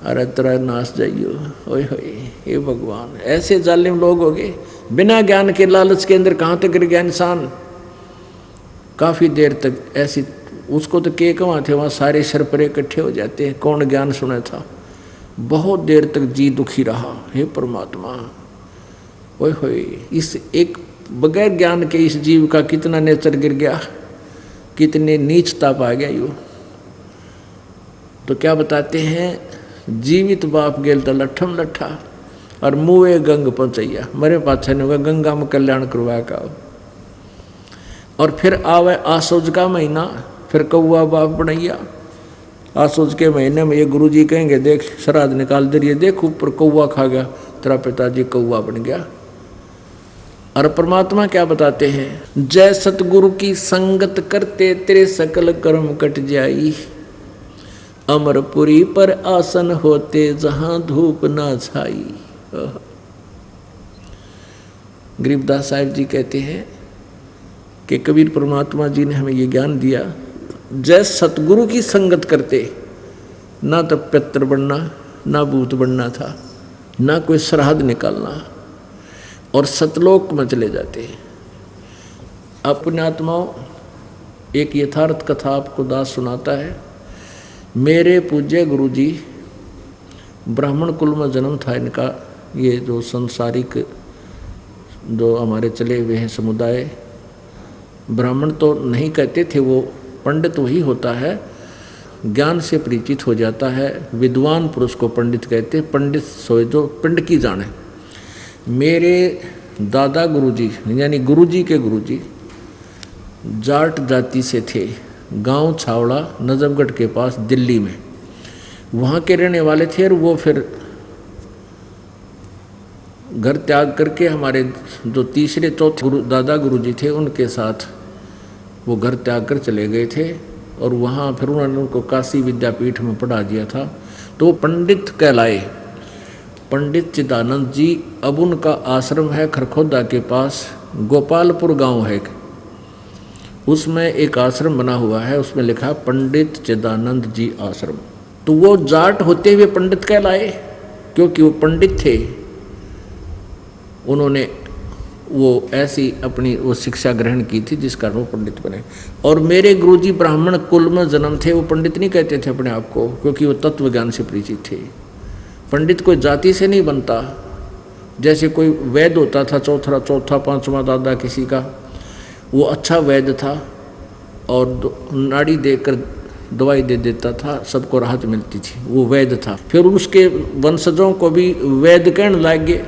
अरे तेरा नाश जाइयो, ओए होए हे भगवान, ऐसे जालिम लोग हो गए। बिना ज्ञान के लालच के अंदर कहाँ तक गिर गया इंसान। काफ़ी देर तक ऐसी, उसको तो के कहाँ थे, वहाँ सारे सरपरे इकट्ठे हो जाते हैं, कौन ज्ञान सुना था। बहुत देर तक जी दुखी रहा, हे परमात्मा, ओए होए, इस एक बगैर ज्ञान के इस जीव का कितना नेचर गिर गया, कितने नीचता पा गया यू। तो क्या बताते हैं, जीवित बाप गेल तो लट्ठम लट्ठा और मुँहे गंग पहुँचैया, मरे पाछे ने गंगा में कल्याण करवा का। और फिर आवे आसोज का महीना, फिर कौआ बाप बनैया। आसोज के महीने में ये गुरुजी कहेंगे देख श्राद्ध निकाल दे रही है, देख ऊपर कौआ खा गया, तेरा पिताजी कौआ बन गया। और परमात्मा क्या बताते हैं, जय सतगुरु की संगत करते तेरे सकल कर्म कट जाई, अमरपुरी पर आसन होते जहां धूप ना छाई। गरीबदास साहिब जी कहते हैं कि कबीर परमात्मा जी ने हमें ये ज्ञान दिया, जय सतगुरु की संगत करते, ना तो पितर बनना, ना भूत बनना था, ना कोई श्राद्ध निकालना, और सतलोक में चले जाते हैं। अपने आत्माओं, एक यथार्थ कथा आपको दास सुनाता है। मेरे पूज्य गुरुजी, ब्राह्मण कुल में जन्म था इनका। ये जो संसारिक जो हमारे चले हुए हैं समुदाय, ब्राह्मण तो नहीं कहते थे, वो पंडित वही होता है, ज्ञान से परिचित हो जाता है। विद्वान पुरुष को पंडित कहते हैं, पंडित सोए जो पिंड की जाने। मेरे दादा गुरुजी यानी गुरुजी के गुरुजी जाट जाति से थे, गांव छावड़ा नजफगढ़ के पास दिल्ली में, वहाँ के रहने वाले थे। और वो फिर घर त्याग करके हमारे जो तीसरे चौथे दादा गुरुजी थे उनके साथ वो घर त्याग कर चले गए थे और वहाँ फिर उन्होंने उनको काशी विद्यापीठ में पढ़ा दिया था। तो पंडित कहलाए, पंडित चिदानंद जी। अब उनका आश्रम है खरखोदा के पास, गोपालपुर गांव है, उसमें एक आश्रम बना हुआ है, उसमें लिखा पंडित चिदानंद जी आश्रम। तो वो जाट होते हुए पंडित कहलाए क्योंकि वो पंडित थे। उन्होंने वो ऐसी अपनी वो शिक्षा ग्रहण की थी जिस कारण वो पंडित बने। और मेरे गुरुजी ब्राह्मण कुल में जन्म थे, वो पंडित नहीं कहते थे अपने आप को, क्योंकि वो तत्व ज्ञान से परिचित थे। पंडित कोई जाति से नहीं बनता, जैसे कोई वैद्य होता था, चौथा पांचवा दादा किसी का, वो अच्छा वैद्य था और नाड़ी देकर दवाई दे देता था, सबको राहत मिलती थी, वो वैद्य था। फिर उसके वंशजों को भी वैद्य कहने लग गए।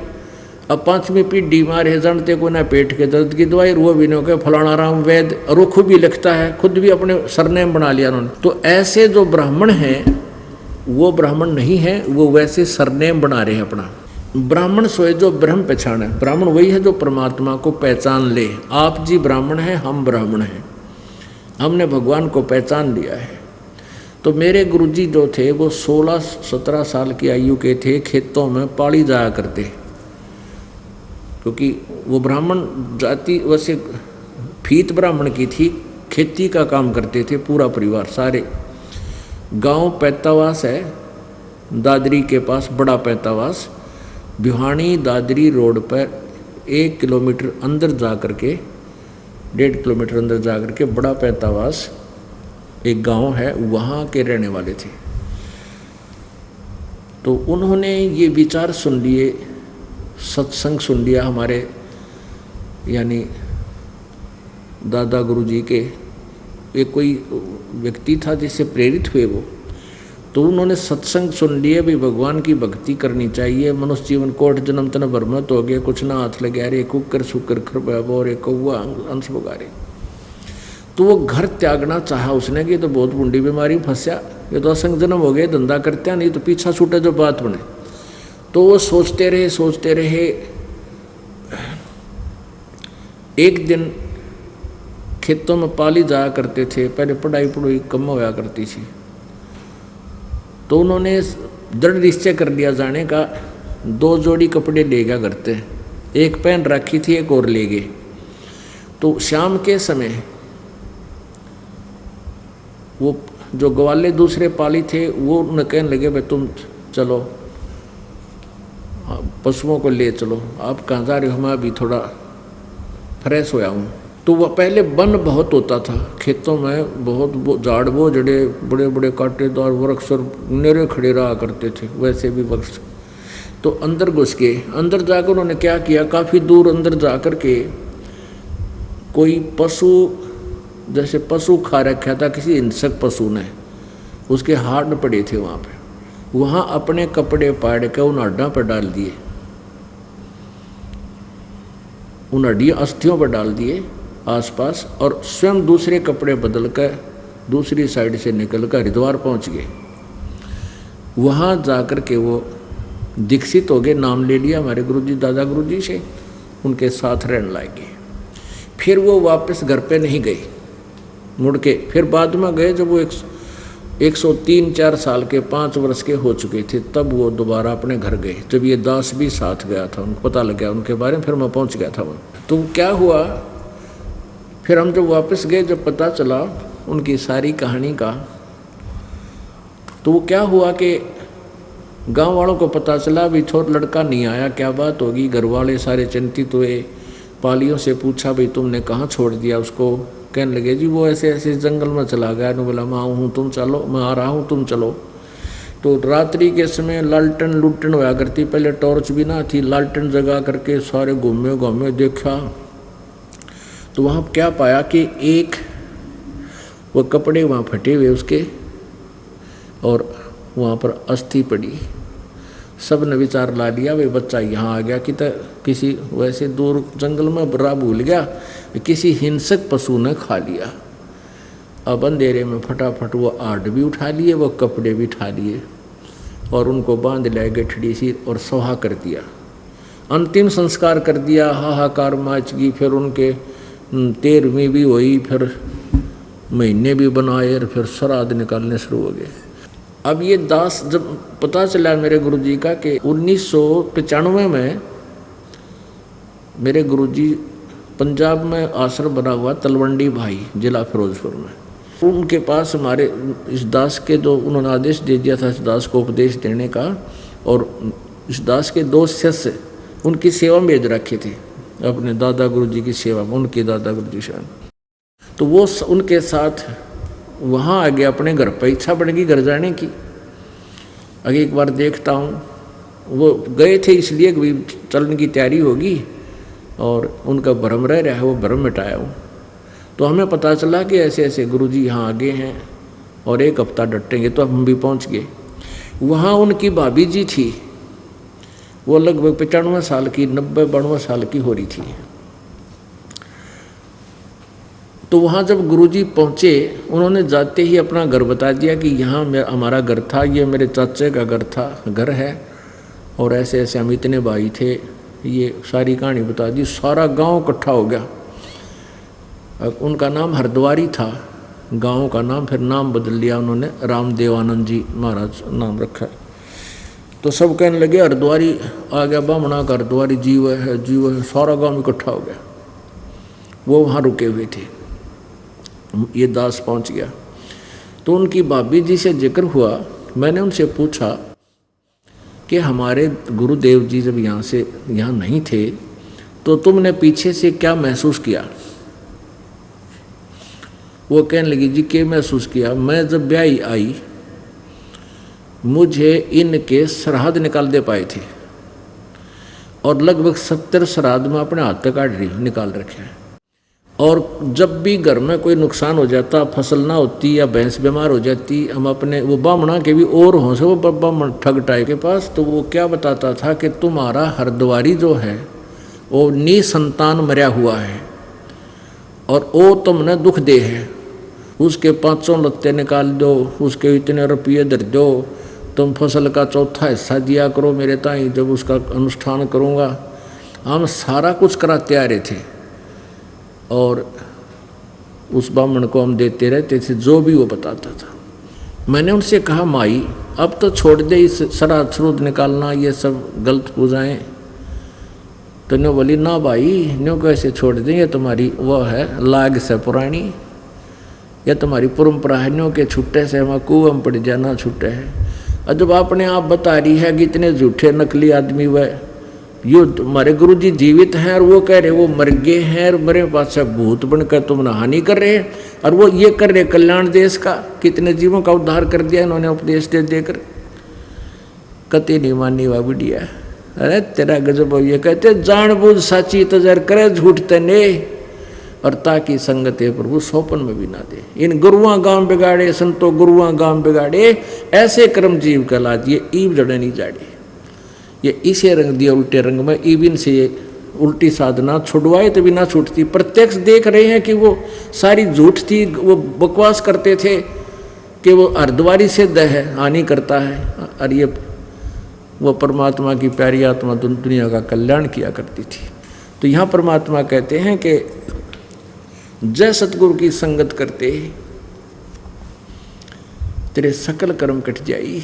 अब 5वीं पीढ़ी मारे जानते को ना पेट के दर्द की दवाई, वो भी नहीं कहे फलाना राम वैद्य, और वो खुद भी लिखता है, खुद भी अपने सरनेम बना लिया उन्होंने। तो ऐसे जो ब्राह्मण हैं वो ब्राह्मण नहीं है, वो वैसे सरनेम बना रहे हैं अपना। ब्राह्मण सोए जो ब्रह्म पहचान है, ब्राह्मण वही है जो परमात्मा को पहचान ले। आप जी ब्राह्मण हैं, हम ब्राह्मण हैं, हमने भगवान को पहचान लिया है। तो मेरे गुरुजी जो थे वो 16-17 साल की आयु के थे, खेतों में पाली जाया करते, क्योंकि वो ब्राह्मण जाति वैसे फीत ब्राह्मण की थी, खेती का काम करते थे पूरा परिवार सारे। गांव पैतावास है दादरी के पास, बड़ा पैतावास, भिवानी दादरी रोड पर 1 किलोमीटर अंदर जा कर के, 1.5 किलोमीटर अंदर जा कर के बड़ा पैतावास एक गांव है, वहाँ के रहने वाले थे। तो उन्होंने ये विचार सुन लिए, सत्संग सुन लिया हमारे यानी दादा गुरुजी के। एक कोई व्यक्ति था जिससे प्रेरित हुए वो, तो उन्होंने सत्संग सुन लिए भी भगवान की भक्ति करनी चाहिए। मनुष्य जीवन कोट जन्म तन भरमत हो गया, कुछ ना हाथ लगे रे, कुकर सुकर खरबोरे कौआ अंश बुगारे। तो वो घर त्यागना चाहा उसने कि तो बहुत बुंडी बीमारी फंसा, ये तो असंग जन्म हो गए, धंधा करते नहीं तो पीछा छूटे जो बात बने। तो वो सोचते रहे। एक दिन खेतों में पाली जाया करते थे, पहले पढ़ाई कम होया करती थी, तो उन्होंने दृढ़ निश्चय कर लिया जाने का। 2 जोड़ी कपड़े ले गया करते, एक पहन रखी थी, एक और ले गए। तो शाम के समय वो जो ग्वाले दूसरे पाली थे वो उन्हें कहने लगे भाई तुम चलो पशुओं को ले चलो, आप कहाँ जा रहे हो, मैं अभी थोड़ा फ्रेश होया हूँ। तो वह पहले वन बहुत होता था खेतों में, बहुत झाड़ वो जड़े बड़े बड़े कांटेदार वृक्ष और नेरे खड़े रहा करते थे, वैसे भी वृक्ष। तो अंदर घुस के, अंदर जाकर उन्होंने क्या किया, काफ़ी दूर अंदर जा कर के कोई पशु, जैसे पशु खा रखा था किसी हिंसक पशु ने, उसके हाड़ पड़े थे वहाँ पे, वहाँ अपने कपड़े पाड़ के उन हड्डों पर डाल दिए, उन हड्डियों अस्थियों पर डाल दिए आसपास, और स्वयं दूसरे कपड़े बदल कर दूसरी साइड से निकल कर हरिद्वार पहुँच गए। वहाँ जाकर के वो दीक्षित हो गए, नाम ले लिया हमारे गुरुजी दादा गुरुजी से, उनके साथ रहने लगे। फिर वो वापस घर पे नहीं गए मुड़ के, फिर बाद में गए जब वो 103-4 साल के 5 वर्ष के हो चुके थे, तब वो दोबारा अपने घर गए। जब ये दास भी साथ गया था, उनको पता लग गया उनके बारे में, फिर मैं पहुंच गया था वहाँ। तो क्या हुआ, फिर हम जब वापस गए, जब पता चला उनकी सारी कहानी का, तो वो क्या हुआ कि गांव वालों को पता चला भी छोटा लड़का नहीं आया, क्या बात होगी। घर वाले सारे चिंतित हुए, पालियों से पूछा भाई तुमने कहाँ छोड़ दिया उसको, कहने लगे जी वो ऐसे ऐसे जंगल में चला गया। ने बोला मैं हूँ तुम चलो, मैं आ रहा हूँ तुम चलो। तो रात्रि के समय लालटेन लुटन होया करती, पहले टॉर्च भी ना थी, लालटेन जगा करके सारे घूमे देखा। तो वहाँ क्या पाया कि एक वो कपड़े वहाँ फटे हुए उसके, और वहाँ पर अस्थि पड़ी। सब ने विचार ला लिया वे बच्चा यहाँ आ गया कि किसी वैसे दूर जंगल में बड़ा भूल गया, किसी हिंसक पशु ने खा लिया। अब अंधेरे में फटाफट वो आड़ भी उठा लिए, वो कपड़े भी उठा लिए, और उनको बांध लाए गठड़ी सी और सहा कर दिया। अंतिम संस्कार कर दिया, हाहाकार मच गई। फिर उनके 13वीं भी हुई, फिर महीने भी बनाए और फिर श्राद्ध निकालने शुरू हो गए। अब ये दास जब पता चला मेरे गुरुजी का कि 1995 में मेरे गुरुजी पंजाब में आश्रम बना हुआ तलवंडी भाई जिला फिरोजपुर में, उनके पास हमारे इस दास के जो उन्होंने आदेश दे दिया था इस दास को उपदेश देने का, और इस दास के 2 शिष्य उनकी सेवा में भेज रखे थे, अपने दादा गुरुजी की सेवा में, उनके दादा गुरुजी से। तो वो उनके साथ वहाँ आ गया अपने घर पर। इच्छा बढ़ गई घर जाने की। अगर एक बार देखता हूँ, वो गए थे इसलिए कि चलने की तैयारी होगी और उनका भ्रम रह रहा है, वो भ्रम मिटाया हूँ। तो हमें पता चला कि ऐसे ऐसे गुरुजी यहाँ आगे हैं और 1 हफ्ता डटेंगे, तो हम भी पहुँच गए। वहाँ उनकी भाभी जी थी, वो लगभग 95 साल की, 90-92 साल की हो रही थी। तो वहाँ जब गुरुजी पहुँचे, उन्होंने जाते ही अपना घर बता दिया कि यहाँ हमारा घर था, ये मेरे चाचे का घर है, और ऐसे ऐसे हम इतने भाई थे। ये सारी कहानी बता दी। सारा गांव इकट्ठा हो गया। उनका नाम हरद्वारी था, गांव का नाम, फिर नाम बदल लिया उन्होंने, रामदेवानंद जी महाराज नाम रखा। तो सब कहने लगे हरद्वारी आ गया, बामणा का हरद्वारी जीव है, जीव है। सारा गांव इकट्ठा हो गया। वो वहाँ रुके हुए थे। ये दास पहुँच गया तो उनकी भाभी जी से जिक्र हुआ। मैंने उनसे पूछा कि हमारे गुरुदेव जी जब यहाँ नहीं थे तो तुमने पीछे से क्या महसूस किया? वो कहने लगी जी क्या महसूस किया, मैं जब ब्याही आई मुझे इनके श्राद्ध निकाल दे पाए थे, और लगभग 70 श्राद्ध में अपने हाथ तक काट रही निकाल रखे हैं। और जब भी घर में कोई नुकसान हो जाता, फसल ना होती या भैंस बीमार हो जाती, हम अपने वो बामणा के भी और हों से वो बामण ठग टाइप के पास, तो वो क्या बताता था कि तुम्हारा हरद्वारी जो है वो निसंतान मरा हुआ है और वो तुमने दुख दे है, उसके 500 लत्ते निकाल दो, उसके इतने रुपये दे दो, तुम फसल का 4था हिस्सा दिया करो मेरे ताई, जब उसका अनुष्ठान करूँगा। हम सारा कुछ कराते आ रहे थे और उस ब्राह्मण को हम देते रहते थे जो भी वो बताता था। मैंने उनसे कहा माई अब तो छोड़ दे इस श्राद्ध श्रुद्ध निकालना, ये सब गलत पूजाएं। तो नो बोली ना भाई, नो कैसे छोड़ दें, ये तुम्हारी वो है लाग से पुरानी, यह तुम्हारी परंपरा है, नो के छुट्टे से हम कुएं में पड़ जाना छुट्टे है। और जब आपने आप बता रही है कि इतने झूठे नकली आदमी वह यो हमारे गुरु जी जीवित हैं और वो कह रहे वो मर गए हैं और मेरे पास भूत बनकर तुम हानि कर रहे हैं, और वो ये कर रहे कल्याण देश का, कितने जीवों का उद्धार कर दिया इन्होंने उपदेश दे देकर। कति नहीं मानी हुआ बुढ़िया, अरे तेरा गजब हो। ये कहते जानबूझ साची तजर करे झूठ तने, और ताकि संगत है प्रभु सोपन में भी ना दे। इन गुरुआ गांव बिगाड़े संतो गुरुआ गांव बिगाड़े, ऐसे कर्म जीव कहला दिए ईब जड़े नहीं जाड़े। ये इसे रंग दिया उल्टे रंग में, ईबिन से ये उल्टी साधना छुड़वाए तो भी ना छूटती। प्रत्यक्ष देख रहे हैं कि वो सारी झूठ थी, वो बकवास करते थे कि वो हरद्वारी सिद्ध है, हानि करता है, और ये वो परमात्मा की प्यारी आत्मा दुनिया का कल्याण किया करती थी। तो यहाँ परमात्मा कहते हैं कि जय सतगुरु की संगत करते तेरे सकल कर्म कट जाई,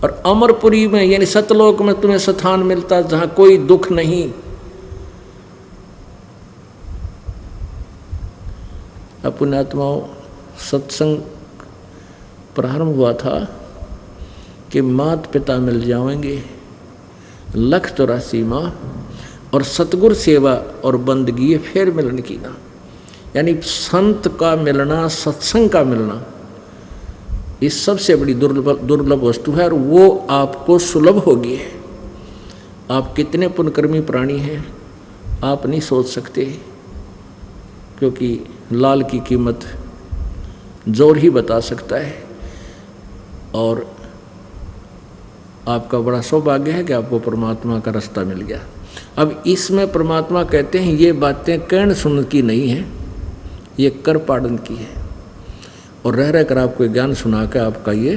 और अमरपुरी में यानी सतलोक में तुम्हें स्थान मिलता जहां कोई दुख नहीं। पुण्यात्माओं, सत्संग प्रारंभ हुआ था कि मात पिता मिल जाएंगे, 184 माँ, और सतगुरु सेवा और बंदगी फिर मिलन की ना, यानी संत का मिलना, सत्संग का मिलना, ये सबसे बड़ी दुर्लभ वस्तु है, और वो आपको सुलभ होगी है। आप कितने पुण्यकर्मी प्राणी हैं आप नहीं सोच सकते, क्योंकि लाल की कीमत जोर ही बता सकता है। और आपका बड़ा सौभाग्य है कि आपको परमात्मा का रास्ता मिल गया। अब इसमें परमात्मा कहते हैं ये बातें कर्ण सुन की नहीं है, ये कर पाड़न की है, और रह कर आपको ज्ञान सुना कर आपका ये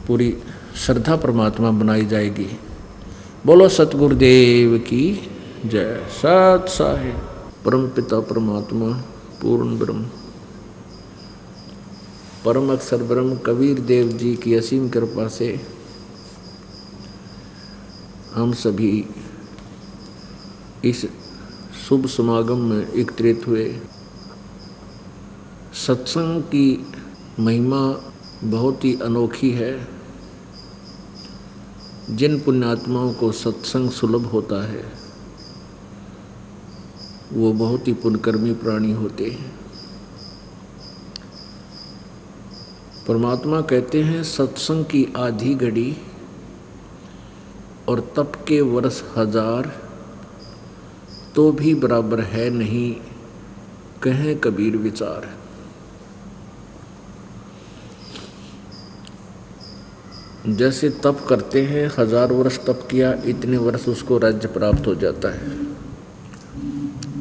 पूरी श्रद्धा परमात्मा बनाई जाएगी। बोलो सतगुरुदेव की जय। सत साहिब परम पिता परमात्मा पूर्ण ब्रह्म परम अक्षर ब्रह्म कबीर देव जी की असीम कृपा से हम सभी इस शुभ समागम में एकत्रित हुए। सत्संग की महिमा बहुत ही अनोखी है। जिन पुण्यात्माओं को सत्संग सुलभ होता है वो बहुत ही पुण्यकर्मी प्राणी होते हैं। परमात्मा कहते हैं सत्संग की आधी घड़ी और तप के वर्ष 1000 तो भी बराबर है नहीं, कहें कबीर विचार। जैसे तप करते हैं 1000 वर्ष तप किया, इतने वर्ष उसको राज्य प्राप्त हो जाता है।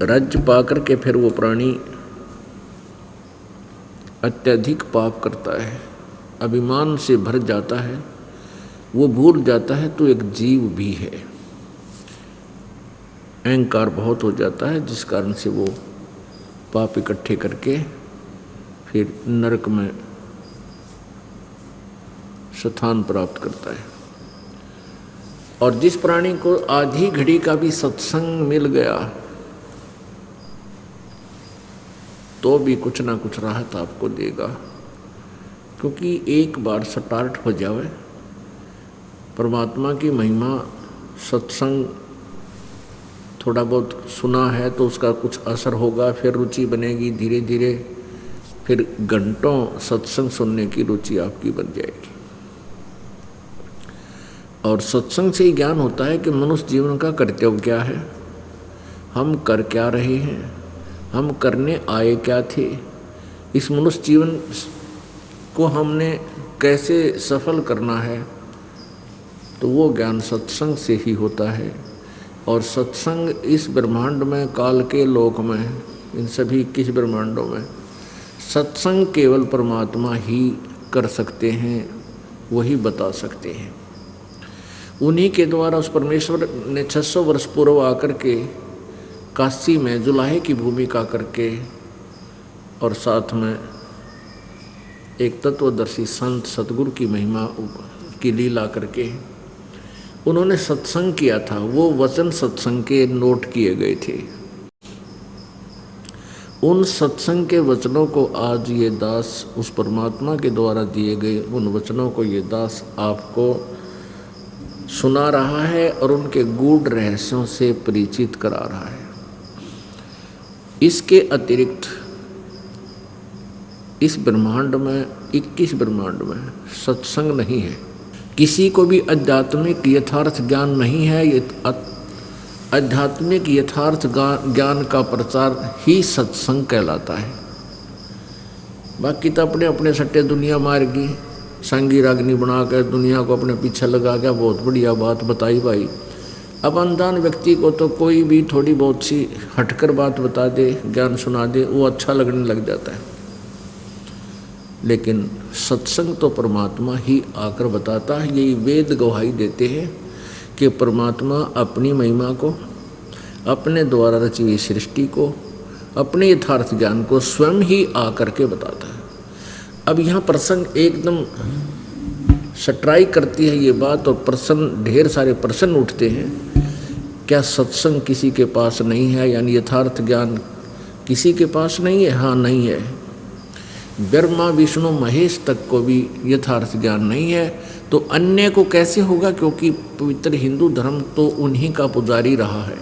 राज्य पाकर के फिर वो प्राणी अत्यधिक पाप करता है, अभिमान से भर जाता है, वो भूल जाता है तो एक जीव भी है। अहंकार बहुत हो जाता है जिस कारण से वो पाप इकट्ठे करके फिर नरक में स्थान प्राप्त करता है। और जिस प्राणी को आधी घड़ी का भी सत्संग मिल गया तो भी कुछ ना कुछ राहत आपको देगा, क्योंकि एक बार स्टार्ट हो जावे परमात्मा की महिमा। सत्संग थोड़ा बहुत सुना है तो उसका कुछ असर होगा, फिर रुचि बनेगी, धीरे धीरे फिर घंटों सत्संग सुनने की रुचि आपकी बन जाएगी। और सत्संग से ही ज्ञान होता है कि मनुष्य जीवन का कर्तव्य क्या है, हम कर क्या रहे हैं, हम करने आए क्या थे, इस मनुष्य जीवन को हमने कैसे सफल करना है। तो वो ज्ञान सत्संग से ही होता है। और सत्संग इस ब्रह्मांड में, काल के लोक में, इन सभी 21 ब्रह्मांडों में सत्संग केवल परमात्मा ही कर सकते हैं, वही बता सकते हैं। उन्हीं के द्वारा उस परमेश्वर ने 600 वर्ष पूर्व आकर के काशी में जुलाहे की भूमिका करके और साथ में एक तत्वदर्शी संत सतगुरु की महिमा की लीला करके उन्होंने सत्संग किया था। वो वचन सत्संग के नोट किए गए थे। उन सत्संग के वचनों को आज ये दास उस परमात्मा के द्वारा दिए गए उन वचनों को ये दास आपको सुना रहा है और उनके गूढ़ रहस्यों से परिचित करा रहा है। इसके अतिरिक्त इस ब्रह्मांड में, 21 ब्रह्मांड में सत्संग नहीं है। किसी को भी आध्यात्मिक यथार्थ ज्ञान नहीं है। आध्यात्मिक यथार्थ ज्ञान का प्रचार ही सत्संग कहलाता है। बाकी तो अपने अपने सट्टे दुनिया मारेगी, संगी रागनी बना कर दुनिया को अपने पीछे लगा के बहुत बढ़िया बात बताई भाई। अब अनजान व्यक्ति को तो कोई भी थोड़ी बहुत सी हटकर बात बता दे, ज्ञान सुना दे, वो अच्छा लगने लग जाता है। लेकिन सत्संग तो परमात्मा ही आकर बताता है। यही वेद गवाही देते हैं कि परमात्मा अपनी महिमा को, अपने द्वारा रची हुई सृष्टि को, अपने यथार्थ ज्ञान को स्वयं ही आकर के बताता है। अब यहाँ प्रसंग एकदम सट्राई करती है ये बात, और प्रश्न, ढेर सारे प्रश्न उठते हैं। क्या सत्संग किसी के पास नहीं है, यानी यथार्थ ज्ञान किसी के पास नहीं है? हाँ, नहीं है। ब्रह्मा विष्णु महेश तक को भी यथार्थ ज्ञान नहीं है, तो अन्य को कैसे होगा? क्योंकि पवित्र हिंदू धर्म तो उन्हीं का पुजारी रहा है।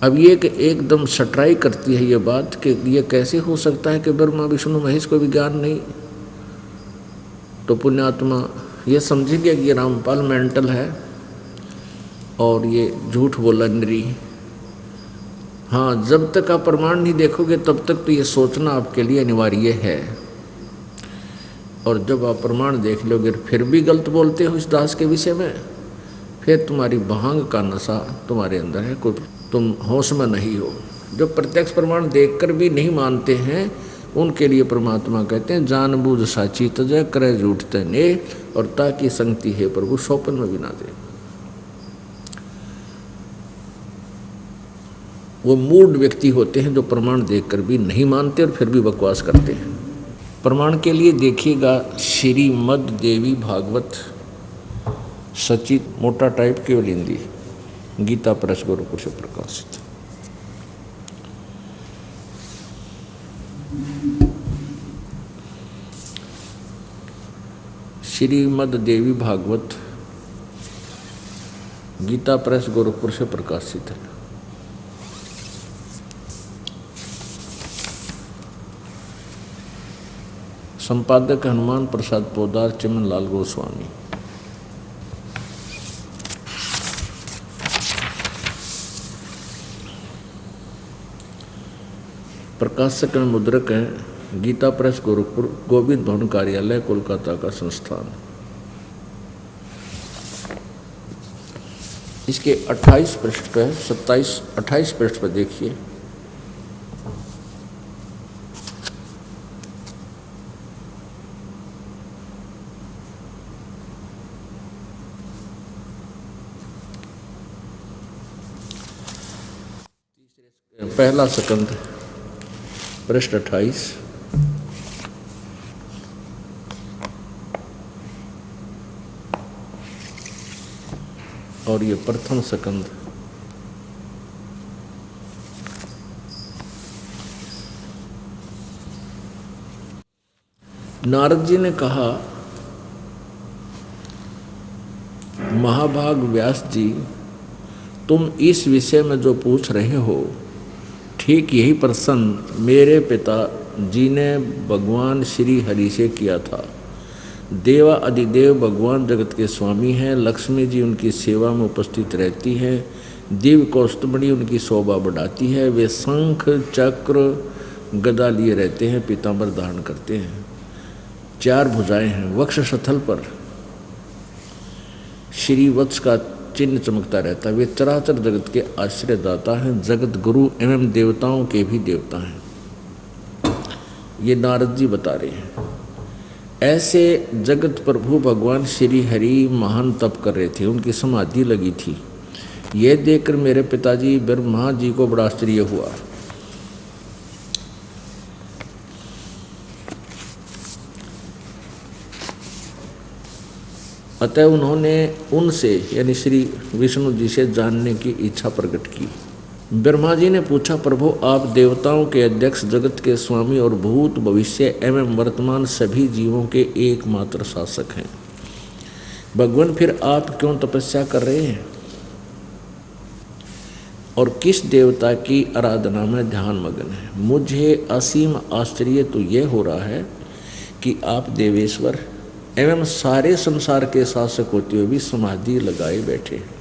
अब ये कि एकदम सट्राई करती है ये बात कि ये कैसे हो सकता है कि ब्रह्मा विष्णु महेश को भी ज्ञान नहीं। तो पुण्यात्मा ये समझेंगे कि ये रामपाल मेंटल है और ये झूठ बोला नरी। हाँ, जब तक आप प्रमाण नहीं देखोगे तब तक तो ये सोचना आपके लिए अनिवार्य है। और जब आप प्रमाण देख लोगे फिर भी गलत बोलते हो इस दास के विषय में, फिर तुम्हारी भांग का नशा तुम्हारे अंदर है, कोई तुम होश में नहीं हो। जो प्रत्यक्ष प्रमाण देखकर भी नहीं मानते हैं उनके लिए परमात्मा कहते हैं जानबूझ साची तजय करे झूठते ने, और ताकि संगति है प्रभु सौपन में भी ना दे। वो मूढ़ व्यक्ति होते हैं जो प्रमाण देखकर भी नहीं मानते और फिर भी बकवास करते हैं। प्रमाण के लिए देखिएगा श्रीमद् देवी भागवत सचित, मोटा टाइप केवल हिंदी, गीता प्रेस गोरखपुर से प्रकाशित। श्रीमद् देवी भागवत गीता प्रेस गोरखपुर से प्रकाशित है। संपादक हनुमान प्रसाद पोदार, चिमन लाल गोस्वामी। प्रकाशक मुद्रक है गीता प्रेस गोरखपुर, गोविंद भवन कार्यालय, कोलकाता का संस्थान। इसके 28 पृष्ठ पे 28 पृष्ठ पर देखिए। पहला स्कंद पृष्ठ 28। और ये प्रथम स्कंद नारद जी ने कहा, महाभाग व्यास जी, तुम इस विषय में जो पूछ रहे हो ठीक यही प्रश्न मेरे पिता जी ने भगवान श्री हरि से किया था। देवा अधिदेव भगवान जगत के स्वामी हैं, लक्ष्मी जी उनकी सेवा में उपस्थित रहती है, दिव्य कौस्तुभमणि उनकी शोभा बढ़ाती है, वे शंख चक्र गदा लिए रहते हैं, पीतांबर धारण करते हैं, 4 भुजाएं हैं, वक्ष स्थल पर श्री वत्स का चिन्ह चमकता रहता है, वे चराचर जगत के आश्रयदाता हैं, जगत गुरु एवं देवताओं के भी देवता हैं। ये नारद जी बता रहे हैं। ऐसे जगत प्रभु भगवान श्री हरि महान तप कर रहे थे, उनकी समाधि लगी थी। ये देखकर मेरे पिताजी ब्रह्मा जी को बड़ा आश्चर्य हुआ। अतः उन्होंने उनसे यानी श्री विष्णु जी से जानने की इच्छा प्रकट की। ब्रह्मा जी ने पूछा, प्रभु आप देवताओं के अध्यक्ष, जगत के स्वामी और भूत भविष्य एवं वर्तमान सभी जीवों के एकमात्र शासक हैं, भगवान फिर आप क्यों तपस्या कर रहे हैं और किस देवता की आराधना में ध्यान मग्न है? मुझे असीम आश्चर्य तो ये हो रहा है कि आप देवेश्वर एवं सारे संसार के शासक होते हुए भी समाधि लगाए बैठे हैं।